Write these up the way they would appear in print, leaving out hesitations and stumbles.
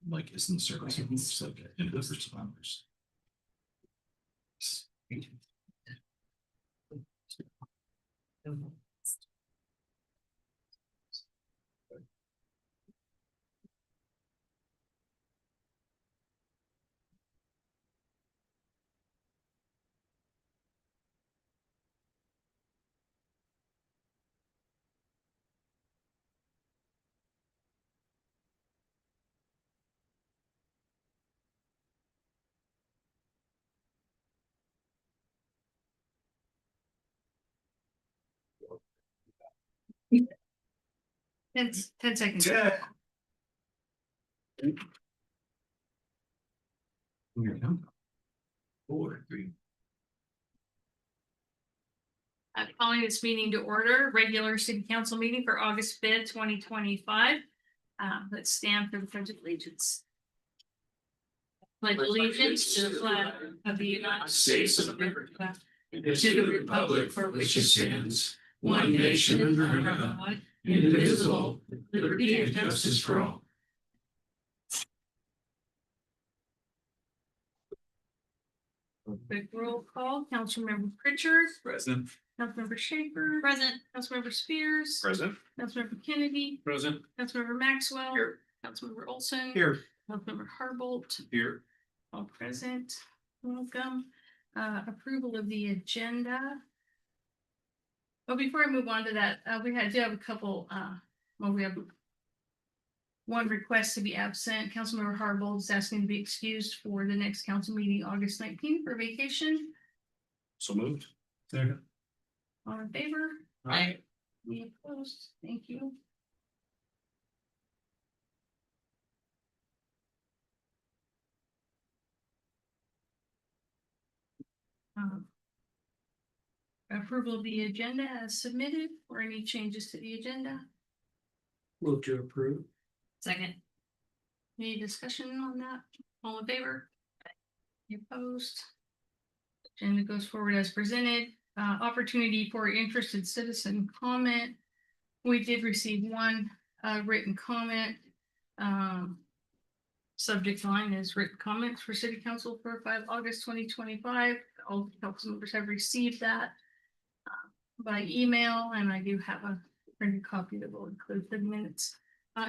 Like, isn't the service like in-house responders? It's 10 seconds. Yeah. Four, three. Calling this meeting to order, regular city council meeting for August 5th, 2025. Let's stand for the pledge of allegiance. Pledge allegiance to the flag of the United States of America, and to the republic for which it stands, one nation under God, indivisible, with liberty and justice for all. Quick roll call, Councilmember Pritchard. Present. Councilmember Schaefer. Present. Councilmember Spears. Present. Councilmember Kennedy. Present. Councilmember Maxwell. Here. Councilmember Olson. Here. Councilmember Harbolt. Here. All present. Welcome. Approval of the agenda. But before I move on to that, we do have a couple, we have one request to be absent. Councilmember Harbolt is asking to be excused for the next council meeting, August 19th for vacation. So moved. Second. All in favor? Aye. Any opposed? Thank you. Approval of the agenda as submitted, or any changes to the agenda? Move to approve. Second. Any discussion on that? All in favor? Any opposed? Agenda goes forward as presented. Opportunity for interested citizen comment. We did receive one written comment. Subject line is written comments for City Council for August 2025. All the council members have received that by email, and I do have a printed copy that will include the minutes.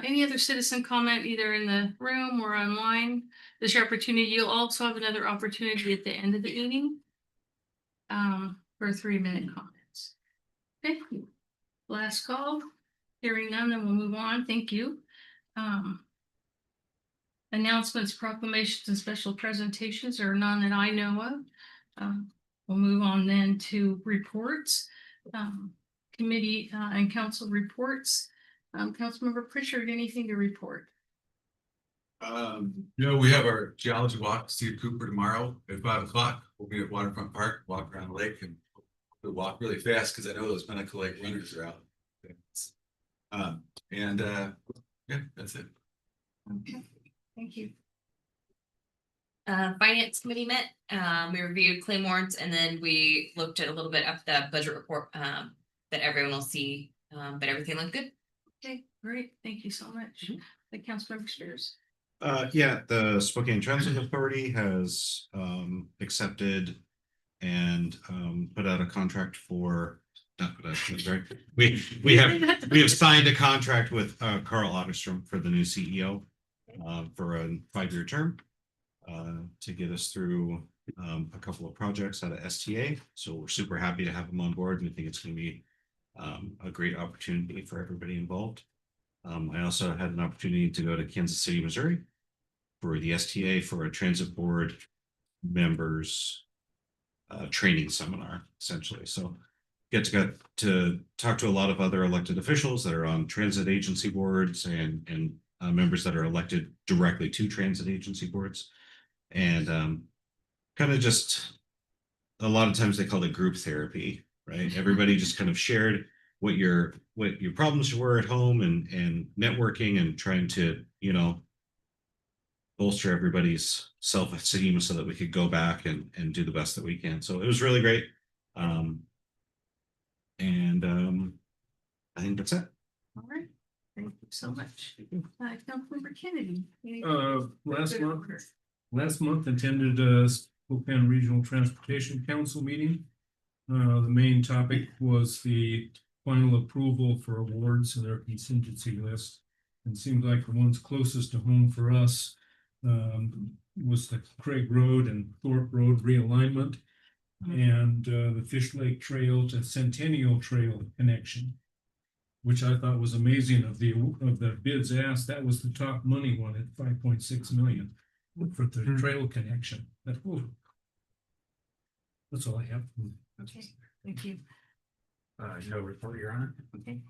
Any other citizen comment either in the room or online? This is your opportunity. You'll also have another opportunity at the end of the meeting for 3-minute comments. Thank you. Last call. Hearing none, then we'll move on. Thank you. Announcements, proclamations, and special presentations are none that I know of. We'll move on then to reports, committee and council reports. Councilmember Pritchard, anything to report? No, we have our geology walk, Steve Cooper tomorrow at 5 o'clock. We'll be at Waterfront Park, walk around the lake, and we'll walk really fast because I know those Pinnacle Lake runners are out. Yeah, that's it. Okay, thank you. Finance committee met, we reviewed claim warrants, and then we looked at a little bit of the budget report that everyone will see, but everything looked good. Okay, great. Thank you so much. The Councilmember Spears. Yeah, the Spokane Transit Authority has accepted and put out a contract for, not put out, sorry. We have signed a contract with Carl Otterstrom for the new CEO for a 5-year term to get us through a couple of projects out of STA. So we're super happy to have him on board, and I think it's going to be a great opportunity for everybody involved. I also had an opportunity to go to Kansas City, Missouri for the STA for a transit board members training seminar, essentially. So get to talk to a lot of other elected officials that are on transit agency boards and members that are elected directly to transit agency boards. And kind of just a lot of times they call it group therapy, right? Everybody just kind of shared what your problems were at home and networking and trying to, you know, bolster everybody's self-esteem so that we could go back and do the best that we can. So it was really great. I think that's it. All right. Thank you so much. Councilmember Kennedy. any- Last month attended Spokane Regional Transportation Council meeting. The main topic was the final approval for awards and their contingency list. And seemed like the ones closest to home for us was the Craig Road and Thorpe Road realignment and the Fish Lake Trail to Centennial Trail connection, which I thought was amazing. Of the bids asked, that was the top money one at 5.6 million for the trail connection. That's all I have. Okay, thank you. No report, Your Honor. Okay.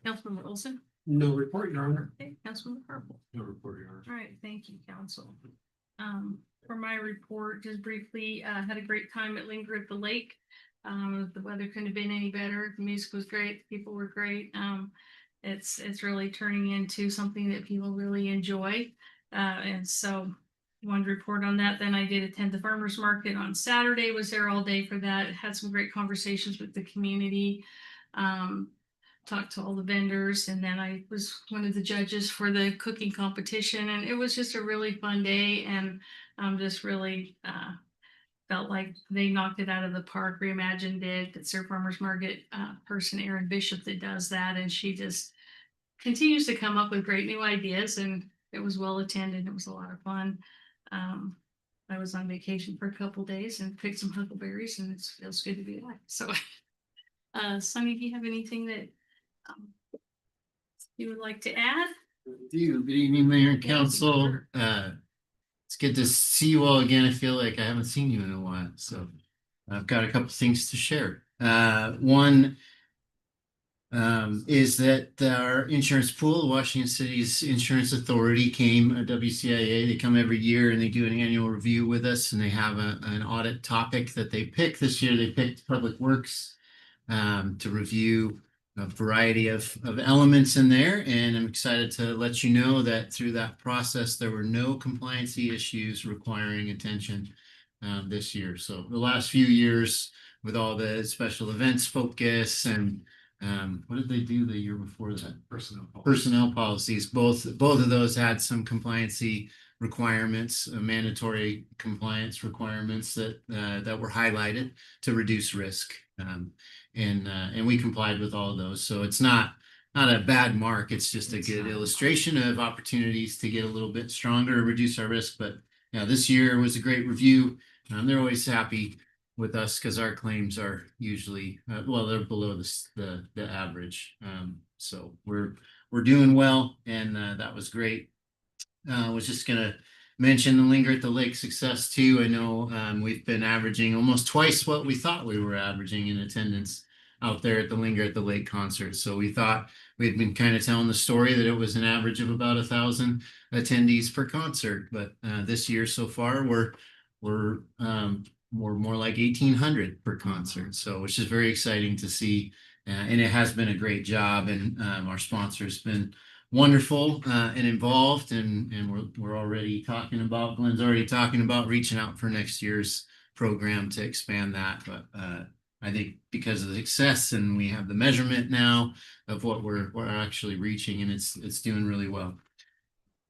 Councilmember Olson. No report, Your Honor. Okay, Councilmember Purple. No report, Your Honor. All right, thank you, council. For my report, just briefly, had a great time at Linger at the Lake. The weather couldn't have been any better. The music was great. The people were great. It's really turning into something that people really enjoy. And so wanted to report on that. Then I did attend the farmer's market on Saturday, was there all day for that. Had some great conversations with the community. Talked to all the vendors, and then I was one of the judges for the cooking competition, and it was just a really fun day. And just really felt like they knocked it out of the park. Reimagine did. It's their farmers market person, Erin Bishop, that does that, and she just continues to come up with great new ideas. And it was well attended. It was a lot of fun. I was on vacation for a couple days and picked some huckleberries, and it feels good to be back. So, Sunny, do you have anything that you would like to add? Good evening, Mayor and Thank you, Council. sir. It's good to see you all again. I feel like I haven't seen you in a while, so I've got a couple things to share. One is that our insurance pool, Washington City's Insurance Authority, came, WCIA. They come every year and they do an annual review with us, and they have an audit topic that they pick. This year they picked Public Works to review a variety of elements in there. And I'm excited to let you know that through that process, there were no compliancy issues requiring attention this year. So the last few years with all the special events focus and what did they do the year before that? Personnel policies. Both of those had some compliancy requirements, mandatory compliance requirements that were highlighted to reduce risk. And we complied with all of those. So it's not a bad mark. It's just a good illustration of opportunities to get a little bit stronger, reduce our risk. But yeah, this year was a great review. They're always happy with us because our claims are usually they're below the average. So we're doing well, and that was great. I was just gonna mention the Linger at the Lake success too. I know we've been averaging almost twice what we thought we were averaging in attendance out there at the Linger at the Lake concert. So we thought we'd been kind of telling the story that it was an average of about 1,000 attendees per concert, but this year so far we're more like 1,800 per concert. So which is very exciting to see, and it has been a great job, and our sponsor's been wonderful and involved, and we're already talking about, Glenn's already talking about reaching out for next year's program to expand that. But I think because of the success, and we have the measurement now of what we're actually reaching, and it's doing really well.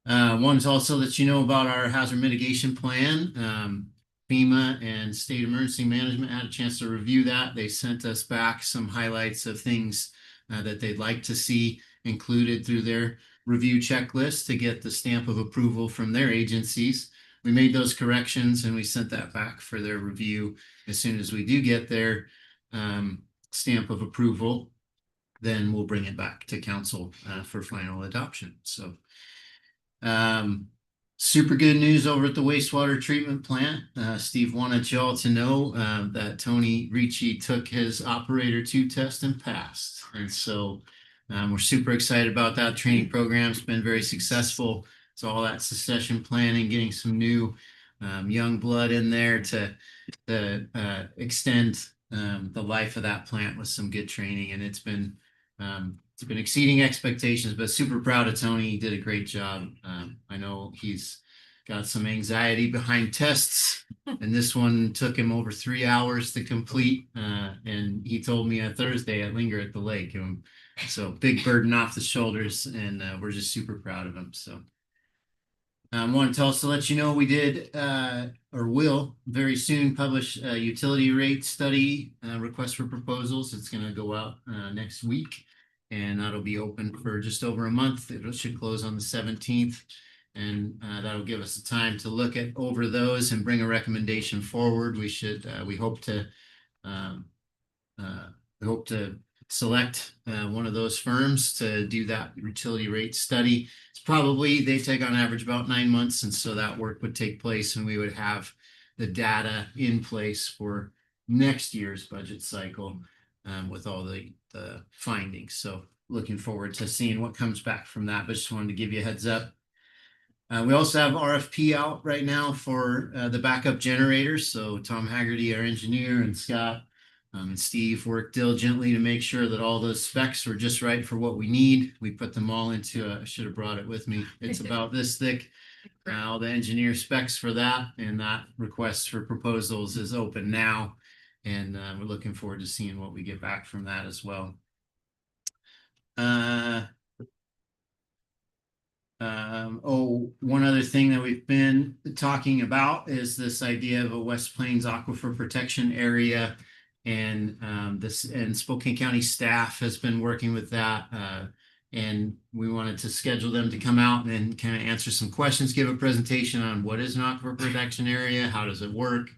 One is also that you know about our hazard mitigation plan. FEMA and State Emergency Management had a chance to review that. They sent us back some highlights of things that they'd like to see included through their review checklist to get the stamp of approval from their agencies. We made those corrections and we sent that back for their review. As soon as we do get their stamp of approval, then we'll bring it back to council for final adoption. So super good news over at the wastewater treatment plant. Steve wanted y'all to know that Tony Ricci took his operator 2 test and passed. And so we're super excited about that. Training program's been very successful. So all that succession planning, getting some new young blood in there to extend the life of that plant with some good training. And it's been exceeding expectations, but super proud of Tony. He did a great job. I know he's got some anxiety behind tests, and this one took him over 3 hours to complete. And he told me on Thursday at Linger at the Lake, and So big burden off the shoulders, and we're just super proud of him. So wanted to also let you know we did or will very soon publish a utility rate study request for proposals. It's going to go out next week, and that'll be open for just over a month. It should close on the 17th, and that'll give us the time to look at over those and bring a recommendation forward. We hope to select one of those firms to do that utility rate study. It's probably, they take on average about 9 months, and so that work would take place and we would have the data in place for next year's budget cycle with all the findings. So looking forward to seeing what comes back from that, but just wanted to give you a heads up. We also have RFP out right now for the backup generators. So Tom Haggerty, our engineer, and Scott and Steve worked diligently to make sure that all those specs were just right for what we need. We put them all into I should have brought it with me. It's about this thick. All the engineer specs for that, and that request for proposals is open now. And we're looking forward to seeing what we get back from that as well. One other thing that we've been talking about is this idea of a West Plains Aquifer Protection Area. And Spokane County staff has been working with that. And we wanted to schedule them to come out and kind of answer some questions, give a presentation on what is an aquifer protection area, how does it work,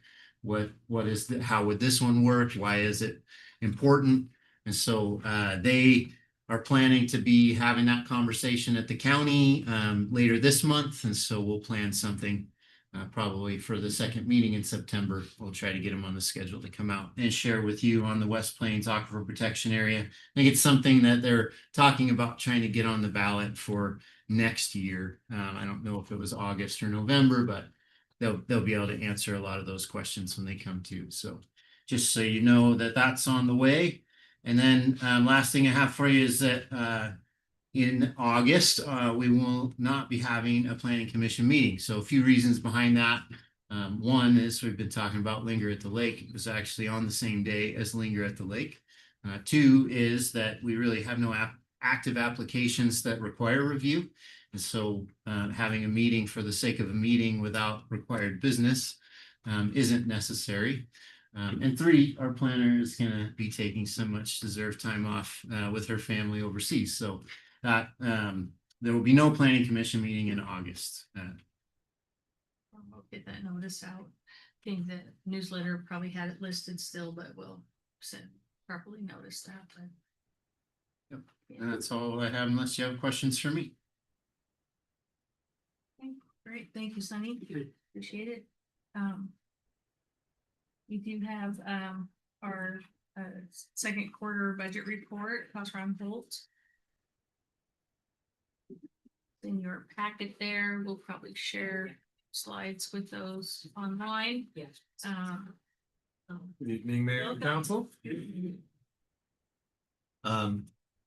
how would this one work, why is it important. And so they are planning to be having that conversation at the county later this month. And so we'll plan something probably for the second meeting in September. We'll try to get them on the schedule to come out and share with you on the West Plains Aquifer Protection Area. I think it's something that they're talking about trying to get on the ballot for next year. I don't know if it was August or November, but they'll be able to answer a lot of those questions when they come to. So just so you know that that's on the way. And then last thing I have for you is that in August, we will not be having a planning commission meeting. So a few reasons behind that. One is we've been talking about Linger at the Lake. It was actually on the same day as Linger at the Lake. Two is that we really have no active applications that require review. And so having a meeting for the sake of a meeting without required business isn't necessary. And three, our planner is going to be taking some much deserved time off with her family overseas. So that there will be no planning commission meeting in August. We'll get that notice out. I think the newsletter probably had it listed still, but we'll send properly notice that. But Yep. And that's all I have unless you have questions for me. Great, thank you, Sunny. Appreciate it. We do have our second quarter budget report, Ron Holt. In your packet there, we'll probably share slides with those online. Yes. Good evening, Mayor and Council.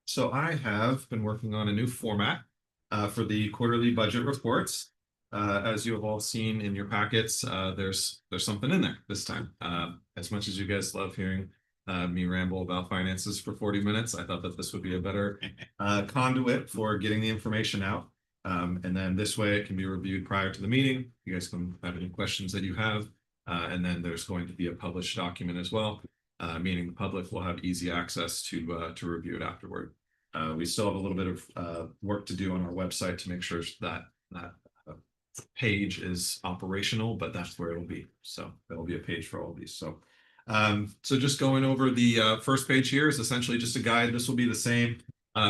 So I have been working on a new format for the quarterly budget reports. As you have all seen in your packets, there's something in there this time. As much as you guys love hearing me ramble about finances for 40 minutes, I thought that this would be a better conduit for getting the information out. And then this way it can be reviewed prior to the meeting. You guys can have any questions that you have. And then there's going to be a published document as well, meaning the public will have easy access to review it afterward. We still have a little bit of work to do on our website to make sure that page is operational, but that's where it'll be. So there'll be a page for all of these. So just going over the first page here is essentially just a guide. This will be the same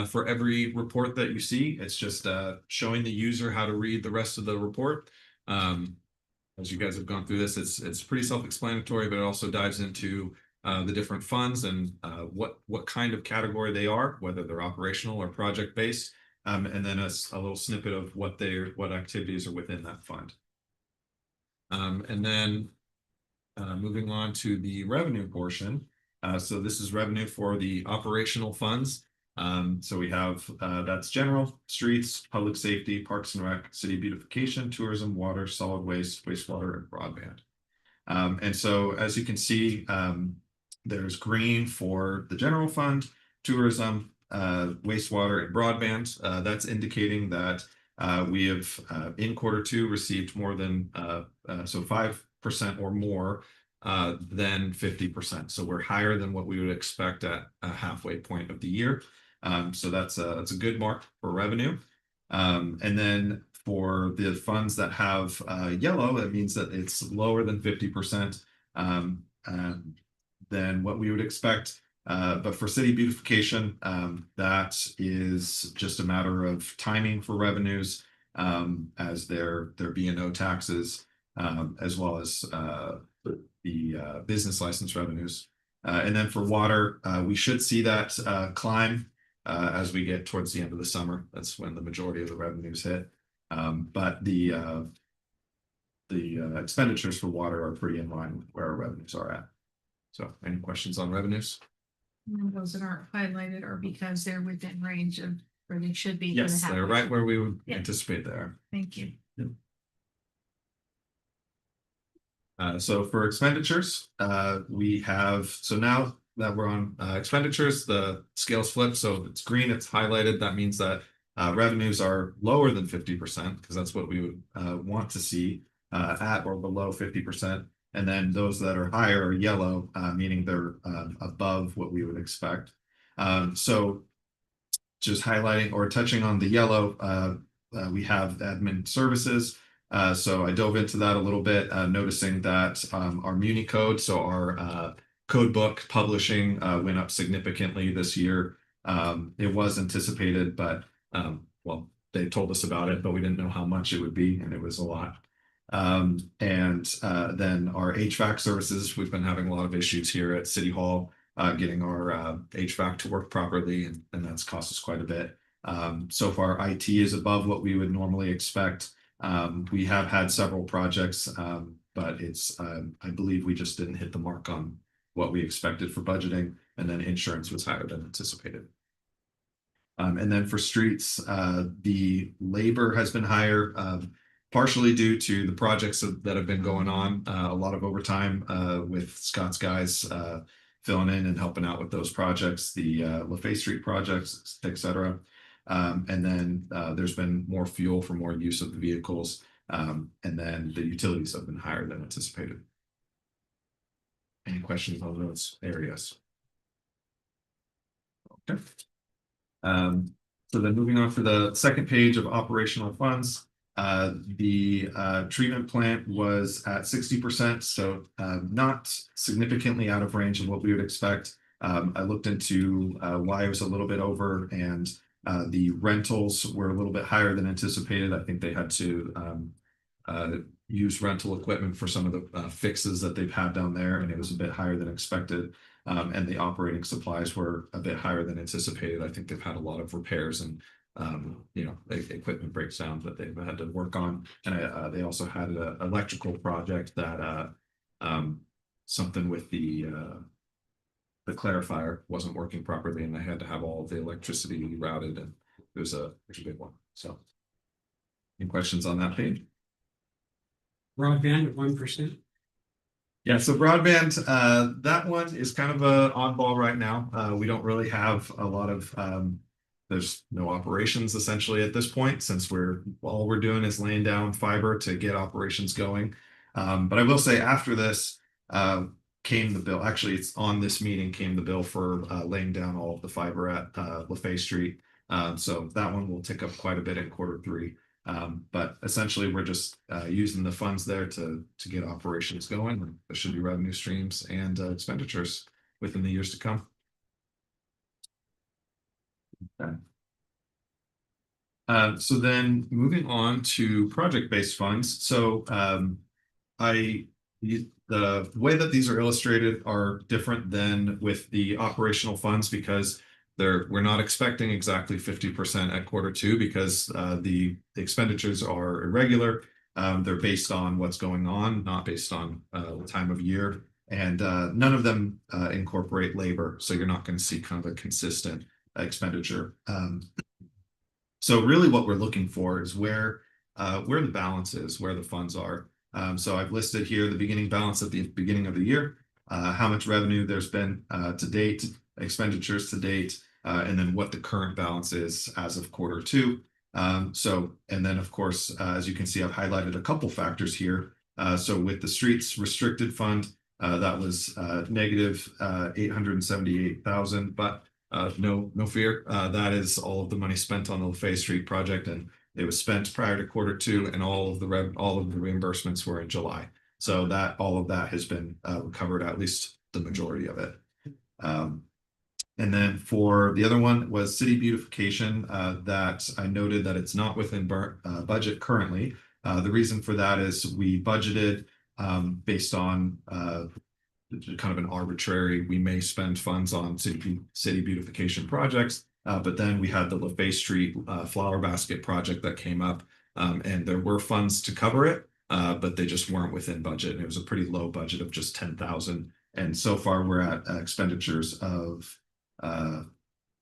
for every report that you see. It's just showing the user how to read the rest of the report. As you guys have gone through this, it's pretty self-explanatory, but it also dives into the different funds and what kind of category they are, whether they're operational or project-based, and then a little snippet of what activities are within that fund. And then moving on to the revenue portion. So this is revenue for the operational funds. So we have that's general, streets, public safety, parks and rec, city beautification, tourism, water, solid waste, wastewater, and broadband. And so as you can see, there's green for the general fund, tourism, wastewater and broadband. That's indicating that we have in Q2 received more than so 5% or more than 50%. So we're higher than what we would expect at a halfway point of the year. So that's a good mark for revenue. And then for the funds that have yellow, that means that it's lower than 50% than what we would expect. But for city beautification, that is just a matter of timing for revenues, as their B&O taxes, as well as the business license revenues. And then for water, we should see that climb as we get towards the end of the summer. That's when the majority of the revenues hit. But the expenditures for water are pretty in line with where our revenues are at. So any questions on revenues? And those that aren't highlighted are because they're within range of where they should be. for the Yes, they're half. right where we would Yeah. anticipate they are. Thank you. So for expenditures, we have, so now that we're on expenditures, the scales flip. So it's green, it's highlighted. That means that revenues are lower than 50%, because that's what we would want to see at or below 50%. And then those that are higher are yellow, meaning they're above what we would expect. So just highlighting or touching on the yellow, we have admin services. So I dove into that a little bit, noticing that our Muni code, so our code book publishing went up significantly this year. It was anticipated, but well, they told us about it, but we didn't know how much it would be, and it was a lot. And then our HVAC services, we've been having a lot of issues here at City Hall getting our HVAC to work properly, and that's cost us quite a bit. So far, IT is above what we would normally expect. We have had several projects, but it's I believe we just didn't hit the mark on what we expected for budgeting, and then insurance was higher than anticipated. And then for streets, the labor has been higher, partially due to the projects that have been going on. A lot of overtime with Scott's guys filling in and helping out with those projects, the LaFay Street projects, etc. And then there's been more fuel for more use of the vehicles, and then the utilities have been higher than anticipated. Any questions on those areas? Okay. So then moving on to the second page of operational funds, the treatment plant was at 60%, so not significantly out of range of what we would expect. I looked into why it was a little bit over, and the rentals were a little bit higher than anticipated. I think they had to use rental equipment for some of the fixes that they've had down there, and it was a bit higher than expected. And the operating supplies were a bit higher than anticipated. I think they've had a lot of repairs and equipment breakdowns that they've had to work on. And they also had an electrical project that something with the clarifier wasn't working properly, and they had to have all of the electricity routed, and it was a big one. So any questions on that page? Broadband at 1%. Yeah, so broadband, that one is kind of an oddball right now. We don't really have a lot of there's no operations essentially at this point, since all we're doing is laying down fiber to get operations going. But I will say after this came the bill. Actually, it's on this meeting came the bill for laying down all of the fiber at LaFay Street. So that one will tick up quite a bit in Q3. But essentially, we're just using the funds there to get operations going. There should be revenue streams and expenditures within the years to come. Okay. So then moving on to project-based funds. So the way that these are illustrated are different than with the operational funds, because we're not expecting exactly 50% at Q2, because the expenditures are irregular. They're based on what's going on, not based on the time of year, and none of them incorporate labor, so you're not going to see kind of a consistent expenditure. So really what we're looking for is where the balance is, where the funds are. So I've listed here the beginning balance at the beginning of the year, how much revenue there's been to date, expenditures to date, and then what the current balance is as of Q2. And then, of course, as you can see, I've highlighted a couple factors here. So with the streets restricted fund, that was negative 878,000, but no fear. That is all of the money spent on the LaFay Street project, and it was spent prior to Q2, and all of the reimbursements were in July. So that all of that has been recovered, at least the majority of it. And then for the other one was city beautification, that I noted that it's not within budget currently. The reason for that is we budgeted based on kind of an arbitrary, we may spend funds on city beautification projects, but then we had the LaFay Street flower basket project that came up, and there were funds to cover it, but they just weren't within budget. And it was a pretty low budget of just 10,000. And so far we're at expenditures of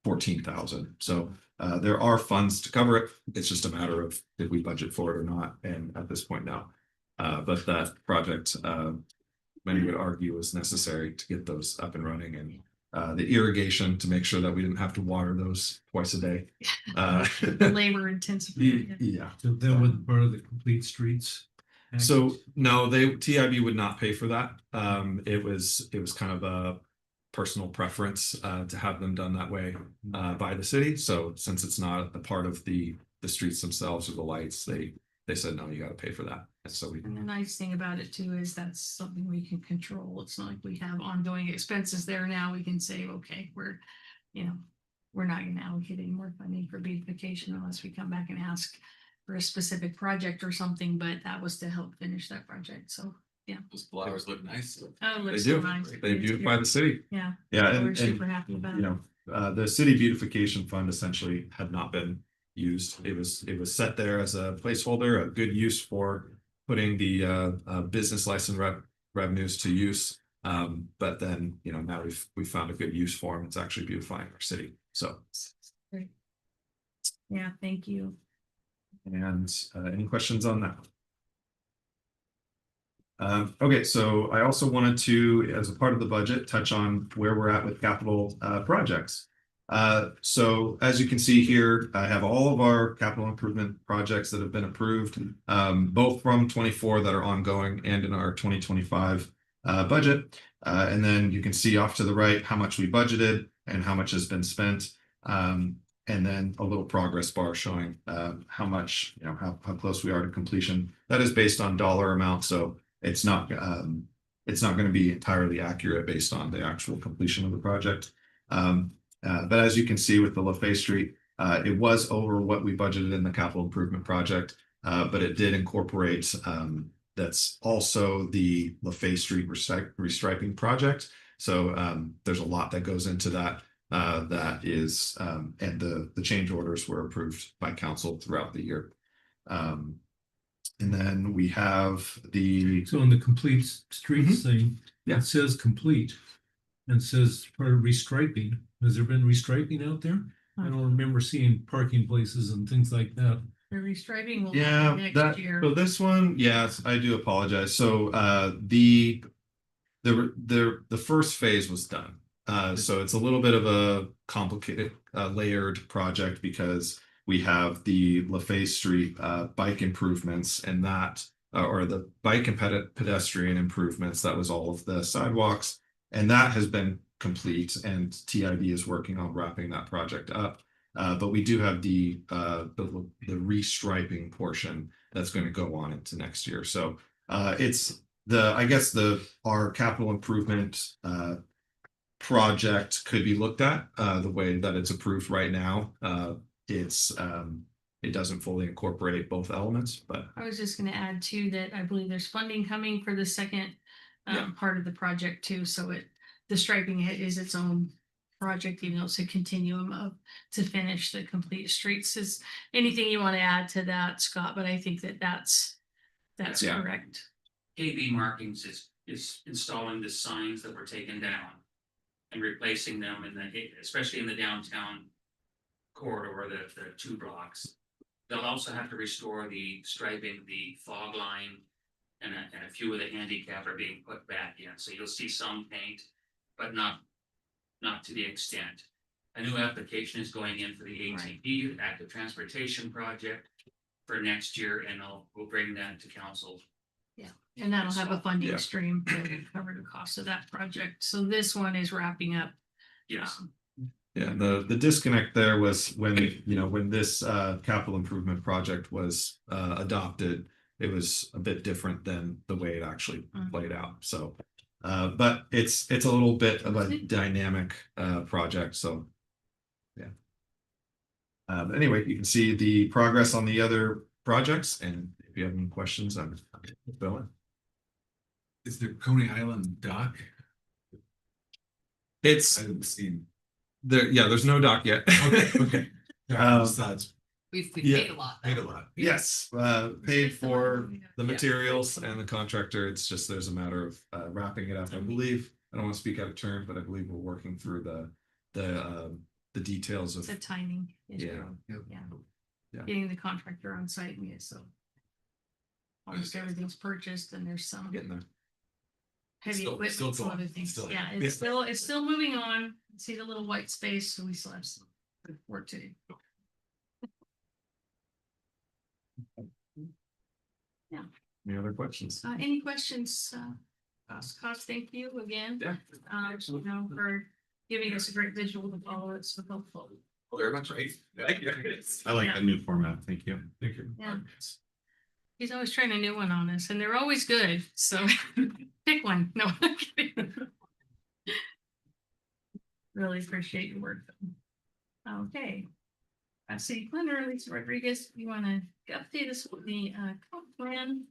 14,000. So there are funds to cover it. It's just a matter of did we budget for it or not. And at this point now, but that project, many would argue, was necessary to get those up and running, and the irrigation to make sure that we didn't have to water those twice a day. Labor intensive. Yeah. So that was part of the complete streets. So no, TIB would not pay for that. It was kind of a personal preference to have them done that way by the city. So since it's not a part of the streets themselves or the lights, they said, no, you got to pay for that. And so we. And the nice thing about it too is that's something we can control. It's not like we have ongoing expenses there now. We can say, okay, we're not going to allocate any more funding for beautification unless we come back and ask for a specific project or something, but that was to help finish that project. So yeah. Those flowers look nice. Oh, it They looks do. so nice. They beautify the city. Yeah. Yeah. We're And super happy about you it. know, the city beautification fund essentially had not been used. It was set there as a placeholder, a good use for putting the business license revenues to use. But then, now we've found a good use for them. It's actually beautifying our city. So. Great. Yeah, thank you. And any questions on that? Okay, so I also wanted to, as a part of the budget, touch on where we're at with capital projects. So as you can see here, I have all of our capital improvement projects that have been approved, both from 24 that are ongoing and in our 2025 budget. And then you can see off to the right how much we budgeted and how much has been spent. And then a little progress bar showing how much, how close we are to completion. That is based on dollar amount, so it's not going to be entirely accurate based on the actual completion of the project. But as you can see with the LaFay Street, it was over what we budgeted in the capital improvement project, but it did incorporate that's also the LaFay Street restriping project. So there's a lot that goes into that. That is, and the change orders were approved by council throughout the year. And then we have So on the complete streets thing, Yeah. it says complete and says part of restriping. Has there been restriping out there? I don't remember seeing parking places and things like that. The restriping will Yeah, happen that next year. so this one, yes, I do apologize. So the first phase was done. So it's a little bit of a complicated layered project because we have the LaFay Street bike improvements and that or the bike and pedestrian improvements. That was all of the sidewalks, and that has been complete, and TIB is working on wrapping that project up. But we do have the restriping portion that's going to go on into next year. So it's our capital improvement project could be looked at the way that it's approved right now. It doesn't fully incorporate both elements, but I was just gonna add too, that I believe there's funding coming for the second Yeah. part of the project too, so the striping is its own project, even though it's a continuum of to finish the complete streets. Is anything you want to add to that, Scott? But I think that's Yeah. correct. KB Markings is installing the signs that were taken down and replacing them especially in the downtown corridor, the 2 blocks. They'll also have to restore the striping, the fog line, and a few of the handicap are being put back in. So you'll see some paint, but not to the extent. a new application is going in for the ATP, Active Transportation Project for next year, and we'll bring that to council. And that'll have a funding Yeah. stream to cover the cost of that project. So this one is wrapping up. Yes, Yeah, the disconnect there was when, when this capital improvement project was adopted, it was a bit different than the way it actually played out, so. But it's a little bit of a dynamic project, so. Yeah. Anyway, you can see the progress on the other projects, and if you have any questions, I'm fill in. Is there Coney Island dock? It's I haven't seen. there, yeah, there's no doc yet. Okay. Besides, We've Yeah. paid a lot. paid a lot. Yes, paid for the Yeah. materials and the contractor. It's just there's a matter of wrapping it up. I believe, I don't want to speak out of turn, but I believe we're working through the details of. The timing. issue. Yeah. Yeah. Yeah. Getting the contractor on site, yeah, so. Almost everything's purchased and there's some Getting there. heavy Still equipment, some going, other things. still- Yeah, Yeah. it's still moving on. See the little white space, so we still have some work to do. Any other questions? Any questions, Cost, thank you again. Yeah. For giving us a great visual to follow. It's so helpful. Very much, right? Thank you. I like the new format. Thank you. Thank you. Yeah. He's always trying a new one on us and they're always good, so pick one. No, I'm kidding. Really appreciate your work. Okay. City Planner, Lisa Rodriguez, you wanna update us with the comp plan,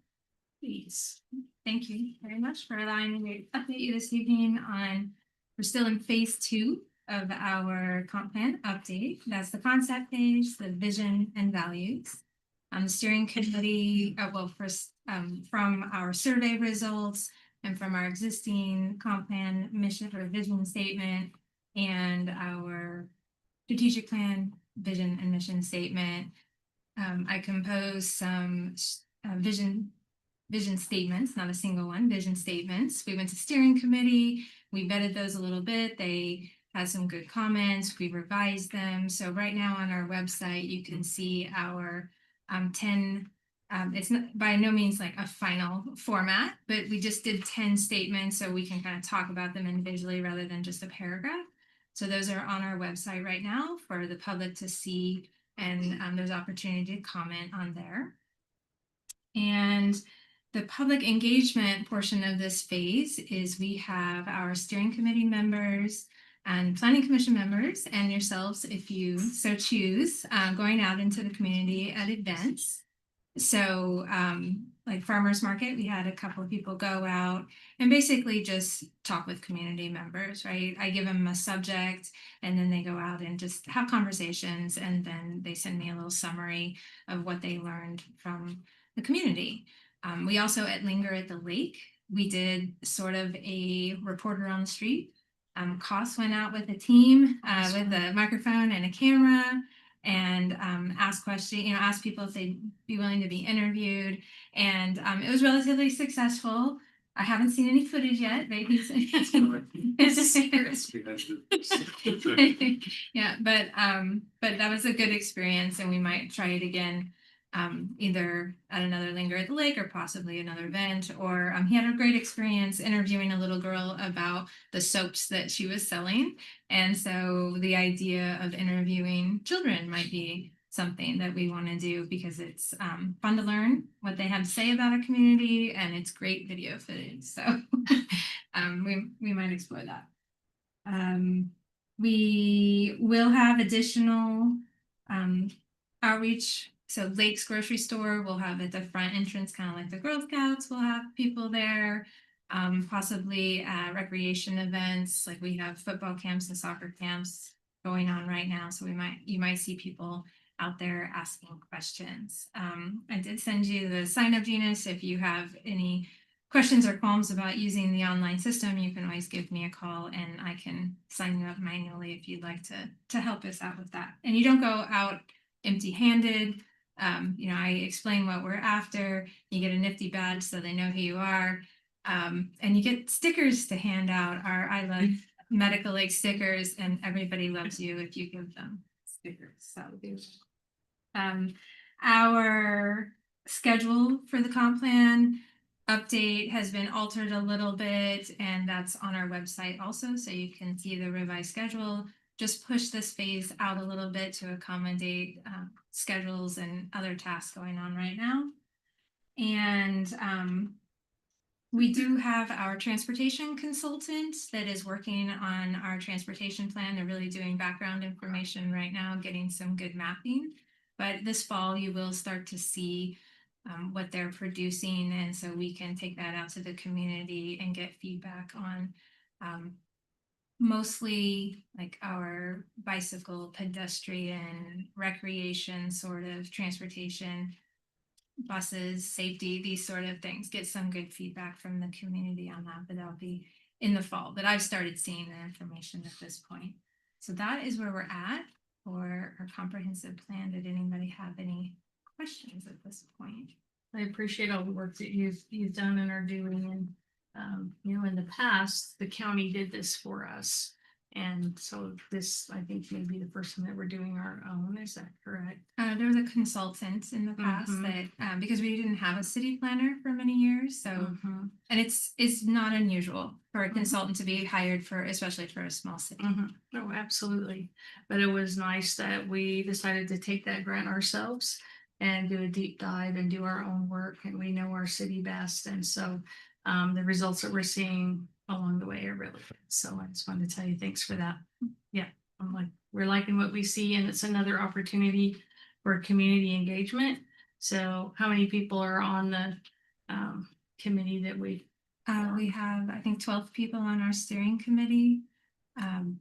please? Thank you very much for allowing me to update you this evening on, we're still in phase 2 of our comp plan update. That's the concept phase, the vision and values. The steering committee, first, from our survey results and from our existing comp plan mission or vision statement and our strategic plan, vision and mission statement. I composed some vision statements, not a single one, vision statements. We went to steering committee, we vetted those a little bit. They had some good comments, we revised them. So right now on our website, you can see our 10, it's not by no means like a final format, but we just did 10 statements so we can kind of talk about them individually rather than just a paragraph. So those are on our website right now for the public to see, and there's opportunity to comment on there. And the public engagement portion of this phase is we have our steering committee members and planning commission members and yourselves, if you so choose, going out into the community at events. So like farmers market, we had a couple of people go out and basically just talk with community members, right? I give them a subject and then they go out and just have conversations, and then they send me a little summary of what they learned from the community. We also at Linger at the Lake, we did sort of a reporter on the street. Cost went out with a team with a microphone and a camera and ask questions, ask people if they'd be willing to be interviewed. And it was relatively successful. I haven't seen any footage yet. Maybe it's a secret. Yeah, but that was a good experience, and we might try it again. Either at another Linger at the Lake or possibly another event, or he had a great experience interviewing a little girl about the soaps that she was selling. And so the idea of interviewing children might be something that we want to do because it's fun to learn what they have to say about a community, and it's great video footage. So we might explore that. We will have additional outreach. So Lake's grocery store will have at the front entrance, kind of like the Girl Scouts will have people there. Possibly recreation events, like we have football camps and soccer camps going on right now. So you might see people out there asking questions. I did send you the sign up, Genus. If you have any questions or qualms about using the online system, you can always give me a call and I can sign you up manually if you'd like to help us out with that. And you don't go out empty-handed. I explain what we're after. You get a nifty badge so they know who you are. And you get stickers to hand out. Our I Love medical like stickers, and everybody loves you if you give them stickers. So our schedule for the comp plan update has been altered a little bit, and that's on our website also, so you can see the revised schedule. Just push this phase out a little bit to accommodate schedules and other tasks going on right now. And we do have our transportation consultant that is working on our transportation plan. They're really doing background information right now, getting some good mapping. But this fall, you will start to see what they're producing, and so we can take that out to the community and get feedback on mostly like our bicycle, pedestrian, recreation sort of transportation, buses, safety, these sort of things. Get some good feedback from the community on that, but that'll be in the fall. But I've started seeing the information at this point. So that is where we're at for our comprehensive plan. Did anybody have any questions at this point? I appreciate all the work that you've done and are doing, and you know, in the past, the county did this for us. And so this, I think, may be the first time that we're doing our own. Is that correct? There was a consultant in the past that because we didn't have a city planner for many years, so and it's not unusual for a consultant to be hired for, especially for a small city. Oh, absolutely. But it was nice that we decided to take that grant ourselves and do a deep dive and do our own work, and we know our city best. And so the results that we're seeing along the way are really good. So I just wanted to tell you thanks for that. Yeah, we're liking what we see, and it's another opportunity for community engagement. So how many people are on the committee that we have, I think, 12 people on our steering committee. And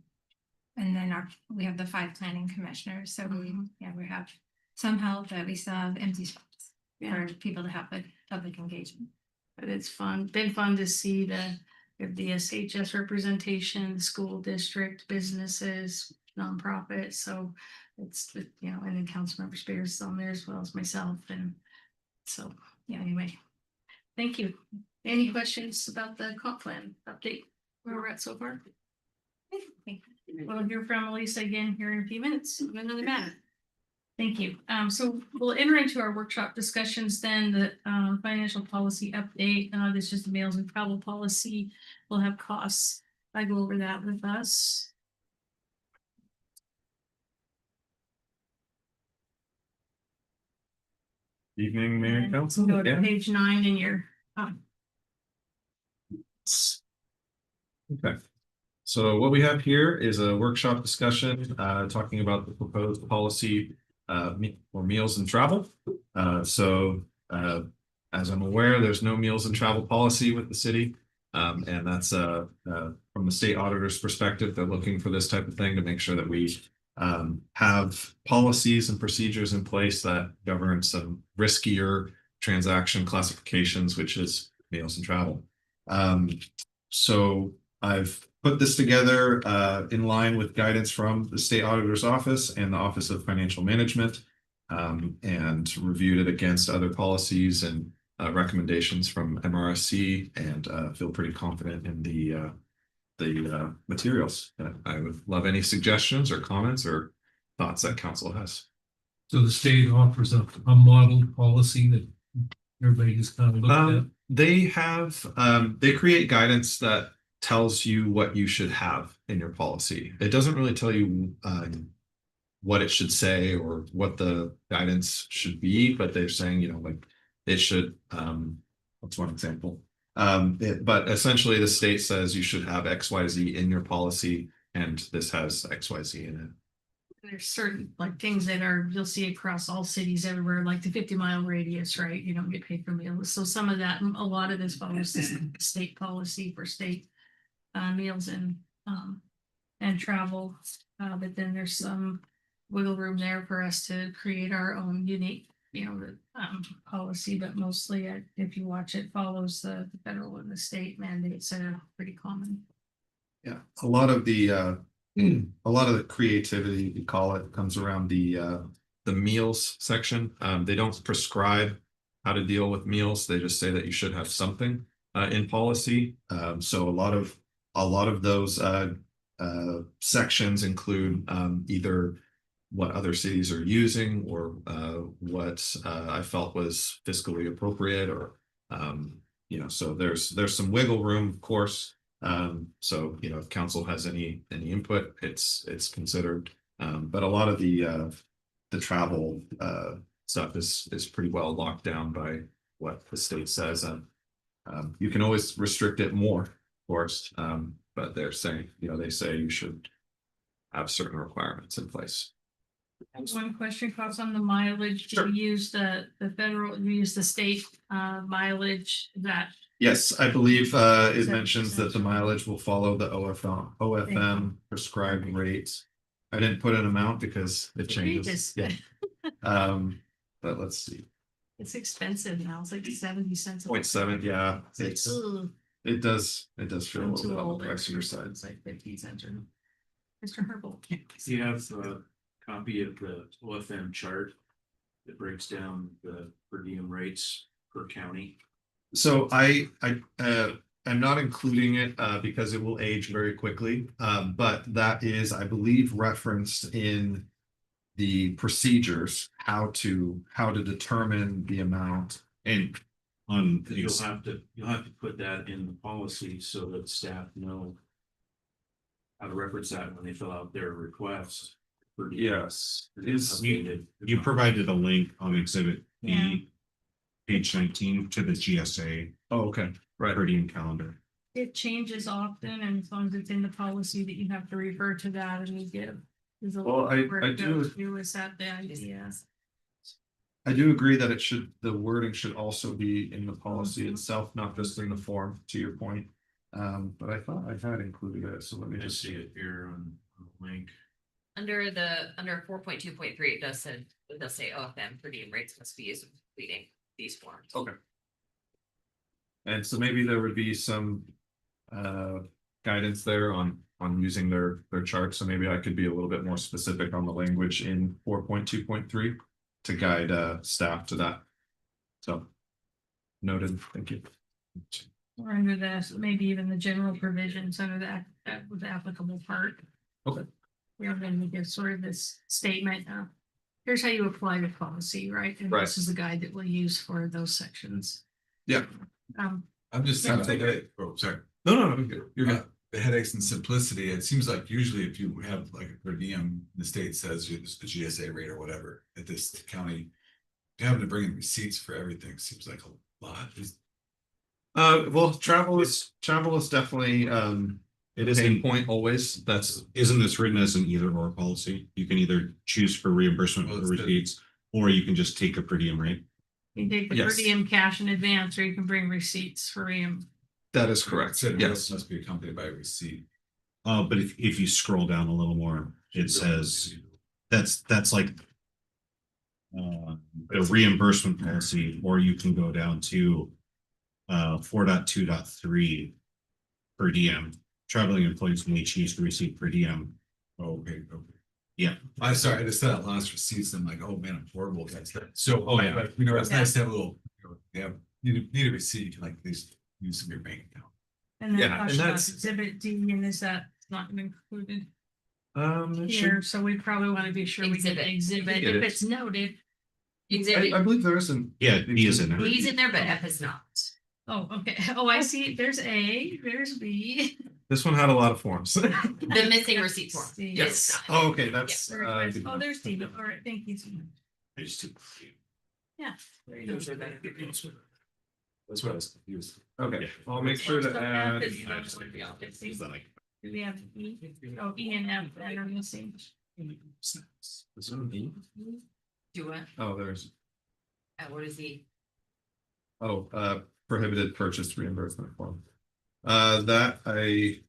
then we have the 5 planning commissioners. So we have some help, but we still have empty spots for people to help with public engagement. But it's been fun to see the SHS representation, the school district, businesses, nonprofits. So it's, you know, and then Councilmember Spears is on there as well as myself. And so, yeah, anyway, thank you. Any questions about the comp plan update where we're at so far? We'll hear from Elisa again here in a few minutes on another matter. Thank you. So we'll enter into our workshop discussions then. The financial policy update. This is just the meals and travel policy. We'll have costs. I go over that with us. Evening, Mayor and Council. Go to page 9 in your. Okay. So what we have here is a workshop discussion talking about the proposed policy for meals and travel. As I'm aware, there's no meals and travel policy with the city. And that's from the state auditor's perspective. They're looking for this type of thing to make sure that we have policies and procedures in place that govern some riskier transaction classifications, which is meals and travel. So I've put this together in line with guidance from the state auditor's office and the Office of Financial Management, and reviewed it against other policies and recommendations from MRSC, and feel pretty confident in the materials. I would love any suggestions or comments or thoughts that council has. So the state offers a model policy that everybody just kind of looked at. They have they create guidance that tells you what you should have in your policy. It doesn't really tell you what it should say or what the guidance should be, but they're saying, you know, like it should, what's one example? But essentially the state says you should have XYZ in your policy, and this has XYZ in it. There's certain like things that are, you'll see across all cities everywhere, like the 50-mile radius, right? You don't get paid for meals. So some of that, a lot of this follows the state policy for state meals and travel. But then there's some wiggle room there for us to create our own unique, you know, policy. But mostly, if you watch it, follows the federal and the state mandates that are pretty common. Yeah, a lot of the creativity, we call it, comes around the meals section. They don't prescribe how to deal with meals. They just say that you should have something in policy. So a lot of those sections include either what other cities are using or what I felt was fiscally appropriate or so there's some wiggle room, of course. So if council has any input, it's considered. But a lot of the travel stuff is pretty well locked down by what the state says. And you can always restrict it more, of course. But they're saying, they say you should have certain requirements in place. One question, Cost on the mileage. Do Sure. you use the federal, you use the state mileage that? Yes, I believe it 7%. mentions that the mileage will follow the OFM prescribed rates. I didn't put an amount because it changes. Outrageous. Yeah. But let's see, It's expensive now. It's like 70 cents. a 0.7, yeah, Ugh, it does feel a I'm little too bit on old. the pricier side. It's like 50 cents or. Mr. Herbal. Do you have a copy of the OFM chart that breaks down the per diem rates per county? So I'm not including it because it will age very quickly. But that is, I believe, referenced in the procedures, how to determine the amount. And on. You'll have to put that in the policy so that staff know how to reference that when they fill out their request. per diem. Yes, It is updated. You provided a link on exhibit Yeah. B, page 19 to the GSA Oh, okay, right. per diem calendar. It changes often, and as long as it's in the policy that you have to refer to that and you give. There's a Well, lot I where it do- goes through. Is that the idea? I do agree that the wording should also be in the policy itself, not just in the form, to your point. But I thought I had included it, so let me I just see it here on the link. Under 4.2.3, it does say OFM per diem rates must be used when completing these forms. Okay. And so maybe there would be some guidance there on using their charts, so maybe I could be a little bit more specific on the language in 4.2.3 to guide staff to that. So noted, thank you. Or under this, maybe even the general provisions under that was the applicable part. Okay. We're going to give sort of this statement. Here's how you apply the policy, right? And Right. this is the guide that we'll use for those sections. Yeah. I'm just Yeah. thinking, oh, sorry. No, you're good. The headaches and simplicity, it seems like usually if you have like a per diem, the state says it's the GSA rate or whatever, at this county. Having to bring in receipts for everything seems like a lot. Well, travel is definitely It is pain point always. Isn't this written as an either or policy? You can either choose for reimbursement Well, for it's good. receipts, or you can just take a per diem rate. You take the per Yes. diem cash in advance, or you can bring receipts for reim. That is correct. Said Yes. must be accompanied by a receipt. But if you scroll down a little more, it says that's like. The reimbursement policy, or you can go down to 4.2.3 per diem. Traveling employees may choose to receive per diem. Oh, okay. Yeah. I'm sorry, I just said out lost receipts. I'm like, oh man, I'm horrible. That's that. So, Oh, yeah. but, it's nice to have a little, need a receipt, you can like at least use some of your bank account. And then Yeah, and talks about that's- exhibit D, and is that not included It here? So we probably want to be sure we get the exhibit, Get if it. it's noted. Exhibit I believe there isn't. Yeah, B is in there. B's in there, but F is not. Oh, okay. Oh, I see. There's A, there's B. This one had a lot of forms. The missing receipt form. C. Yes. Oh, okay, that's. Very good nice. to Oh, know. there's D. All right, thank you. There's two. Yeah. Very good. That's what I was confused. Okay, I'll make sure to So F add. is Do we have E? Oh, E and F that are missing. This one B? Do what? Oh, there's, What is the? prohibited purchase reimbursement form. That I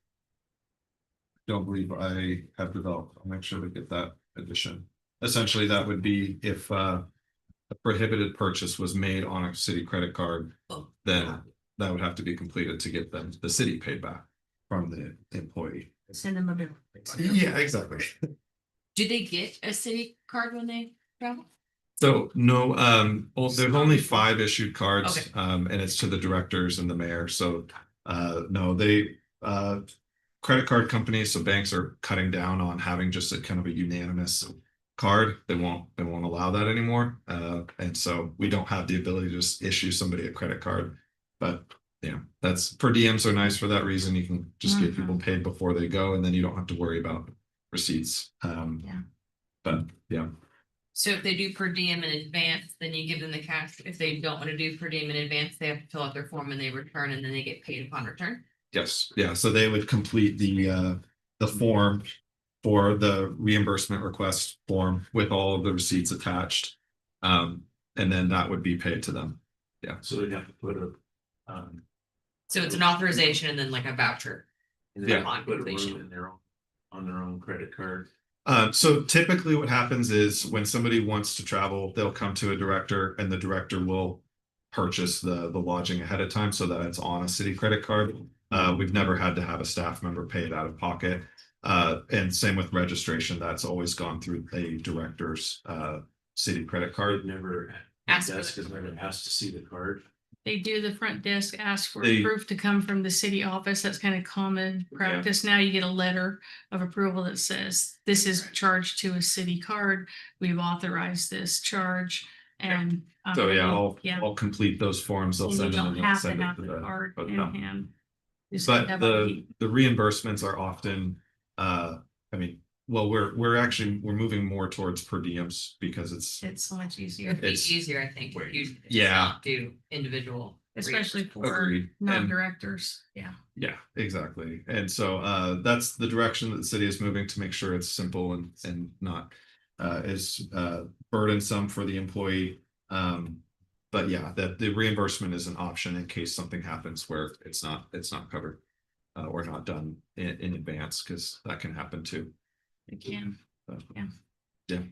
don't believe I have developed. I'll make sure to get that addition. Essentially, that would be if a prohibited purchase was made on a city credit card, Oh. then that would have to be completed to get the city paid back from the employee. Send them a bill. Yeah, exactly. Do they get a city card when they travel? So no, well, there's only 5 issued cards, Okay. and it's to the directors and the mayor, so no, they credit card companies, so banks are cutting down on having just a kind of a unanimous card. They won't allow that anymore. And so we don't have the ability to just issue somebody a credit card. But that's per diems are nice for that reason. You can just get people paid before they go, and then you don't have to worry about receipts. But yeah. So if they do per diem in advance, then you give them the cash. If they don't want to do per diem in advance, they have to fill out their form and they return, and then they get paid upon return. Yes, yeah, so they would complete the form for the reimbursement request form with all of the receipts attached. And then that would be paid to them. So they'd have to put a, So it's an authorization and then like a voucher. they Yeah. have to put a room in their own, on their own credit card. So typically what happens is when somebody wants to travel, they'll come to a director and the director will purchase the lodging ahead of time so that it's on a city credit card. We've never had to have a staff member pay it out of pocket. And same with registration, that's always gone through a director's city credit card. I've never, Ask for desk has never asked to see the card. They do, the front desk ask for They- proof to come from the city office. That's kind of common practice. Now you get a letter of approval that says this is charged to a city card. We've authorized this charge and. So yeah, Yeah. I'll complete those forms. They'll And you send them don't and they'll have to send it have to the card but in no. hand. Just But have the reimbursements are often, I mean, well, we're moving more towards per diems because it's, It's so much easier, It'd be It's- easier, I think, if you just Yeah. not do individual. especially for agreed. And non-directors. Yeah. yeah, exactly. And so that's the direction that the city is moving to make sure it's simple and not as burdensome for the employee. But yeah, that the reimbursement is an option in case something happens where it's not covered or not done in advance, because that can happen too. They can. Yeah.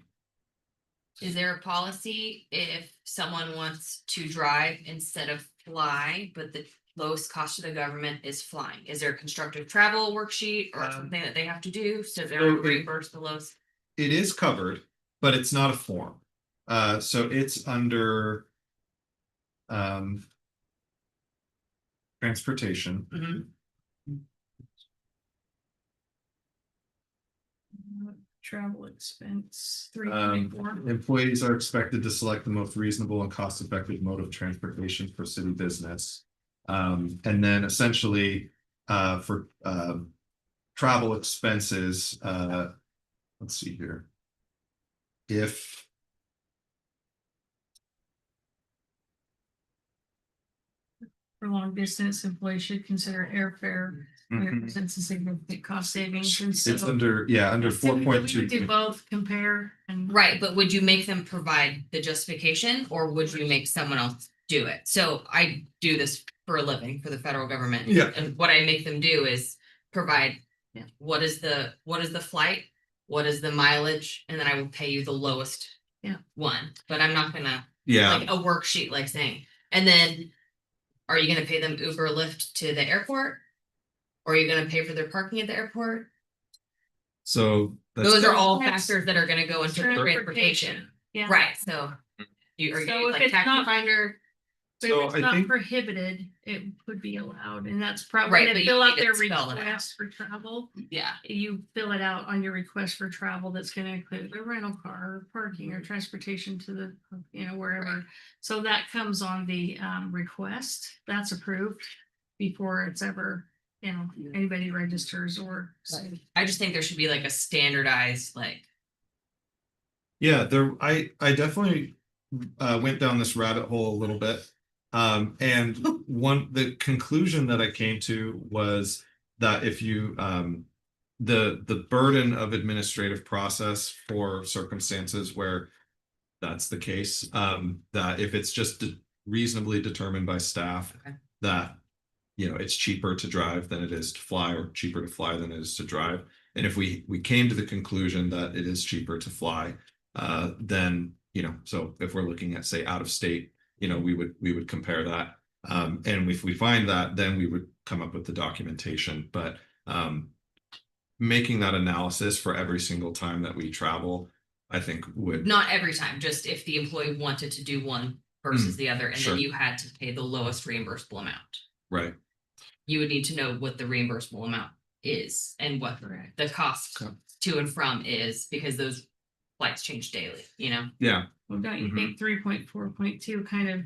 Is there a policy if someone wants to drive instead of fly, but the lowest cost to the government is flying? Is there a constructive travel worksheet or something that they have to do so they're so it- reimbursed the lowest? It is covered, but it's not a form. So it's under transportation. Mhm. Travel expense 324. Employees are expected to select the most reasonable and cost-effective mode of transportation for city business. And then essentially, for travel expenses, let's see here. If For long distance, employees should consider airfare. when it Mhm. presents a significant cost savings. And so it's under 4.2. We would do both, compare and. Right, but would you make them provide the justification or would you make someone else do it? So I do this for a living for the federal government. Yeah. And what I make them do is provide. Yeah. What is the flight? What is the mileage? And then I will pay you the lowest. Yeah. One, but I'm not gonna, Yeah, like a worksheet like saying, and then. Are you gonna pay them Uber or Lyft to the airport? Or are you gonna pay for their parking at the airport? so. Those are all That's factors that are gonna go into transportation. Yeah. Right, so. You are So getting if like it's tax not- finder, So So if it's I not think- prohibited, it could be allowed, and that's probably Right, when but they you fill out need to their spell it out. request for travel. yeah, You fill it out on your request for travel that's gonna include a rental car, or parking, or transportation to the, wherever. So that comes on the request, that's approved before it's ever, anybody registers or. I just think there should be like a standardized, like, Yeah, I definitely went down this rabbit hole a little bit. And the conclusion that I came to was that if you the burden of administrative process for circumstances where that's the case, that if it's just reasonably determined by staff Okay. that it's cheaper to drive than it is to fly, or cheaper to fly than it is to drive. And if we came to the conclusion that it is cheaper to fly, then so if we're looking at, say, out of state, we would compare that. And if we find that, then we would come up with the documentation. But making that analysis for every single time that we travel, I think would. not every time, just if the employee wanted to do one versus the other, and sure. then you had to pay the lowest reimbursable amount. Right. You would need to know what the reimbursable amount is and what Correct. the cost Yeah. to and from is, because those flights change daily, you know? Yeah, Well, don't you Mhm. think 3.4.2 kind of,